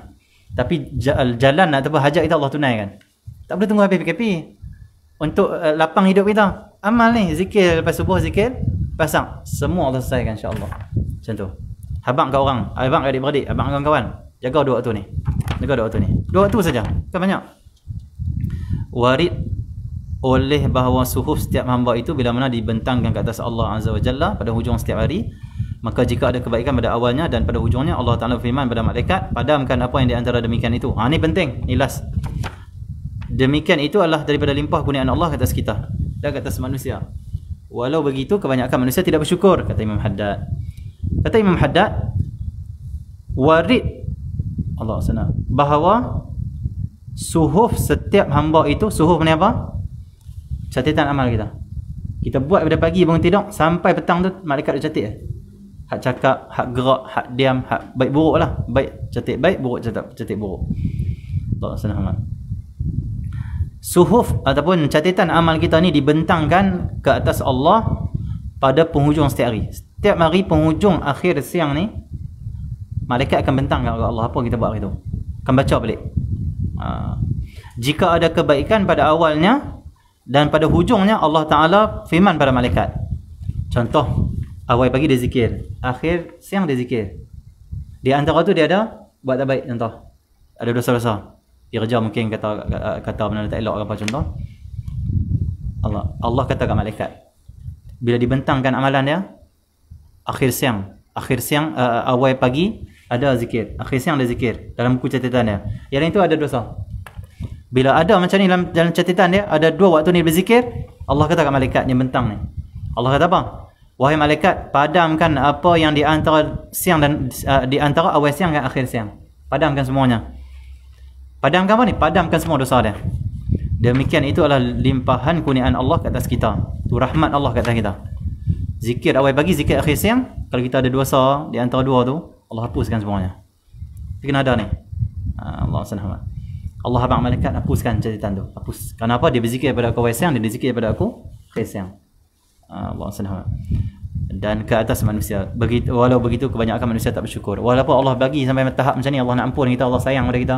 Tapi jalan ataupun hajat kita Allah tunaikan. Tak boleh tunggu habis PKP. Untuk lapang hidup kita, amal ni, zikir lepas subuh, zikir pasang, semua Allah selesaikan insya-Allah. Macam tu. Habang kat orang, abang kat adik-beradik, abang kawan-kawan, jaga dua waktu ni. Jaga dua waktu ni. Dua waktu saja, kan banyak. Warid oleh bahawa suhuf setiap hamba itu bila mana dibentangkan ke atas Allah Azza wa Jalla pada hujung setiap hari, maka jika ada kebaikan pada awalnya dan pada hujungnya, Allah Ta'ala firman pada malaikat, padamkan apa yang di antara demikian itu. Ni penting, ni last. Demikian itu adalah daripada limpah kurniaan Allah ke atas kita dan ke atas manusia. Walau begitu, kebanyakan manusia tidak bersyukur, kata Imam Haddad. Kata Imam Haddad, warid Allah SWT, bahawa suhuf setiap hamba itu, suhuf ni apa? Catatan amal kita. Kita buat daripada pagi bangun tidur sampai petang tu, malaikat dah catat. Hak cakap, hak gerak, hak diam, hak baik buruk lah. Baik catat baik, buruk catat buruk. Allah SWT. Suhuf ataupun catatan amal kita ni dibentangkan ke atas Allah pada penghujung setiap hari. Setiap hari penghujung akhir siang ni, malaikat akan bentangkan ke Allah apa kita buat hari tu. Akan baca balik. Jika ada kebaikan pada awalnya dan pada hujungnya, Allah Ta'ala firman pada malaikat. Contoh, awal pagi dia zikir, akhir siang dia zikir. Di antara tu dia ada buat tak baik, contoh. Ada dosa-dosa. Dia kerja mungkin kata benda tak elok apa contoh. Allah kata kat malaikat, bila dibentangkan amalan dia, akhir siang awal pagi ada zikir, akhir siang ada zikir dalam buku catatan dia. Yang itu ada dosa. Bila ada macam ni dalam catatan dia, ada dua waktu ni berzikir, Allah kata kat malaikat yang bentang ni. Allah kata apa? Wahai malaikat, padamkan apa yang di antara siang dan di antara awal siang dan akhir siang. Padamkan semuanya. Padamkan apa ni? Padamkan semua dosa dia. Demikian itu adalah limpahan kurniaan Allah ke atas kita. Itu rahmat Allah ke atas kita. Zikir awal pagi, zikir akhir siang. Kalau kita ada dosa di antara dua tu, Allah hapuskan semuanya. Itu kena ada ni. Allah SWT. Allah abang malaikat hapuskan catatan tu. Hapus. Kenapa? Dia berzikir pada aku awal siang, dia berzikir pada aku akhir siang. Allah SWT. Dan ke atas manusia. Walau begitu, kebanyakan manusia tak bersyukur. Walaupun Allah bagi sampai tahap macam ni, Allah nak ampun kita, Allah sayang pada kita.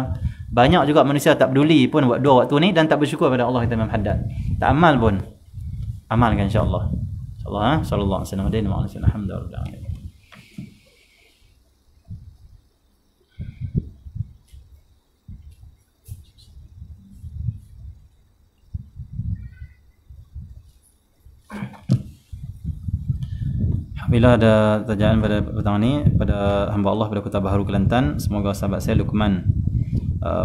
Banyak juga manusia tak peduli pun buat dua waktu ni dan tak bersyukur pada Allah, kata Imam Haddad. Tak amal pun. Amalkan insya-Allah. InsyaAllah. Sallallahu alaihi wasallam. Alhamdulillah. Bila ada pertanyaan pada petang ni pada hamba Allah pada Kota Baharu Kelantan, semoga sahabat saya Luqman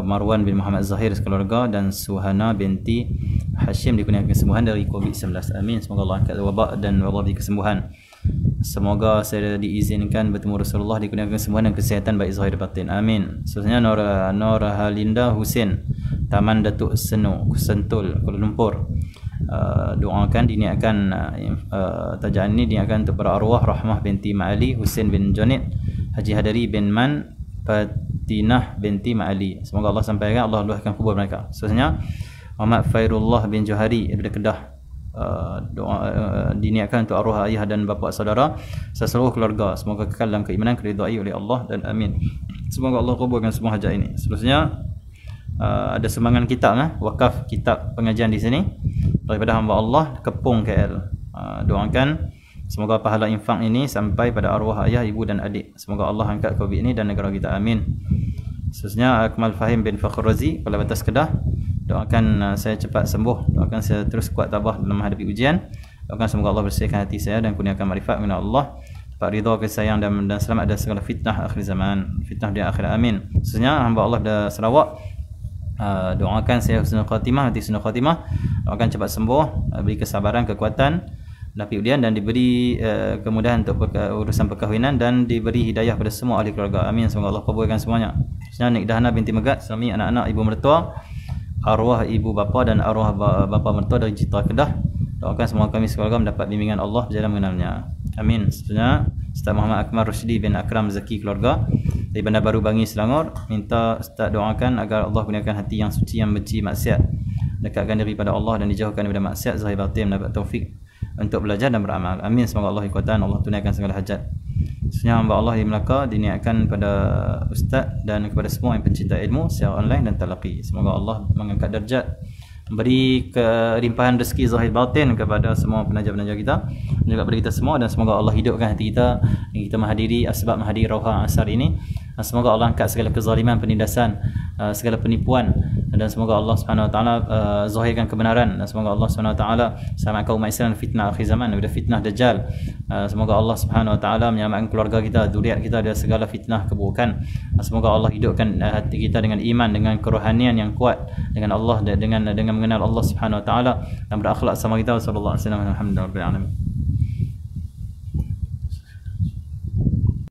Marwan bin Muhammad Zahir sekeluarga dan Suhana binti Hashim dikurniakan kesembuhan dari COVID-19. Amin. Semoga Allah angkat wabak dan wabak beri kesembuhan. Semoga saya diizinkan bertemu Rasulullah, dikurniakan kesembuhan dan kesihatan baik zahir batin. Amin. Seterusnya Nur Halinda Husin, Taman Datuk Senu, Sentul, Kuala Lumpur. Doakan diniatkan tajaan ini diniatkan untuk para arwah Rahmah binti Ma'ali, Husin bin Jonit, Haji Hadari bin Man, Fatinah binti Ma'ali. Semoga Allah sampaikan, Allah luahkan kubur mereka. Seterusnya Muhammad Fairullah bin Johari daripada Kedah. Doa diniatkan untuk arwah ayah dan bapa saudara seluruh keluarga, semoga kekal dalam keimanan, keridai oleh Allah dan amin. Semoga Allah kabulkan semua hajat ini. Seterusnya ada sumbangan kitab wakaf kitab pengajian di sini daripada hamba Allah Kepung KL. Doakan semoga pahala infak ini sampai pada arwah ayah, ibu dan adik. Semoga Allah angkat COVID ini dan negara kita. Amin. Seterusnya Akmal Fahim bin Fakhr Razi, Kepala Batas Kedah. Doakan saya cepat sembuh, doakan saya terus kuat tabah dalam menghadapi ujian. Doakan semoga Allah bersihkan hati saya dan kurniakan makrifat mengenal Allah, dapat ridha, kasih sayang dan selamat dari segala fitnah akhir zaman, fitnah di akhir. Amin. Seterusnya hamba Allah dari Sarawak, doakan saya husnul khatimah, hati husnul khatimah. Doakan cepat sembuh, beri kesabaran, kekuatan menghadapi ujian dan diberi kemudahan untuk urusan perkahwinan dan diberi hidayah pada semua ahli keluarga. Amin. Semoga Allah kabulkan semuanya. Seterusnya Nik Dahana binti Megat, suami, anak-anak, ibu mertua, arwah ibu bapa dan arwah bapa mertua dari Citra Kedah. Doakan semua kami sekeluarga mendapat bimbingan Allah berjalan mengenalnya. Amin. Seterusnya Ustaz Muhammad Akmal Rushdi bin Akram Zaki keluarga dari Bandar Baru Bangi Selangor, minta Ustaz doakan agar Allah kurniakan hati yang suci, yang benci maksiat, dekatkan diri pada Allah dan dijauhkan daripada maksiat zahir batin, mendapat taufik untuk belajar dan beramal. Amin. Semoga Allah ikutan, Allah tunaikan segala hajat. Seterusnya hamba Allah di Melaka diniatkan pada Ustaz dan kepada semua yang pencinta ilmu secara online dan talaqi. Semoga Allah mengangkat darjat, beri kelimpahan rezeki zahir batin kepada semua penaja-penaja kita dan juga kepada kita semua, dan semoga Allah hidupkan hati kita yang kita menghadiri sebab menghadiri Rauha Asar ini. Semoga Allah angkat segala kezaliman, penindasan, segala penipuan, dan semoga Allah Subhanahu Wa Taala zahirkan kebenaran, dan semoga Allah Subhanahu Wa Taala selamatkan umat Islam fitnah akhir zaman daripada fitnah dajjal. Semoga Allah Subhanahu Wa Taala menyelamatkan keluarga kita, zuriat kita dari segala fitnah keburukan. Semoga Allah hidupkan hati kita dengan iman, dengan kerohanian yang kuat dengan Allah, dengan mengenal Allah Subhanahu Wa Taala dan berakhlak sama kita. Sallallahu alaihi wasallam. Alhamdulillah.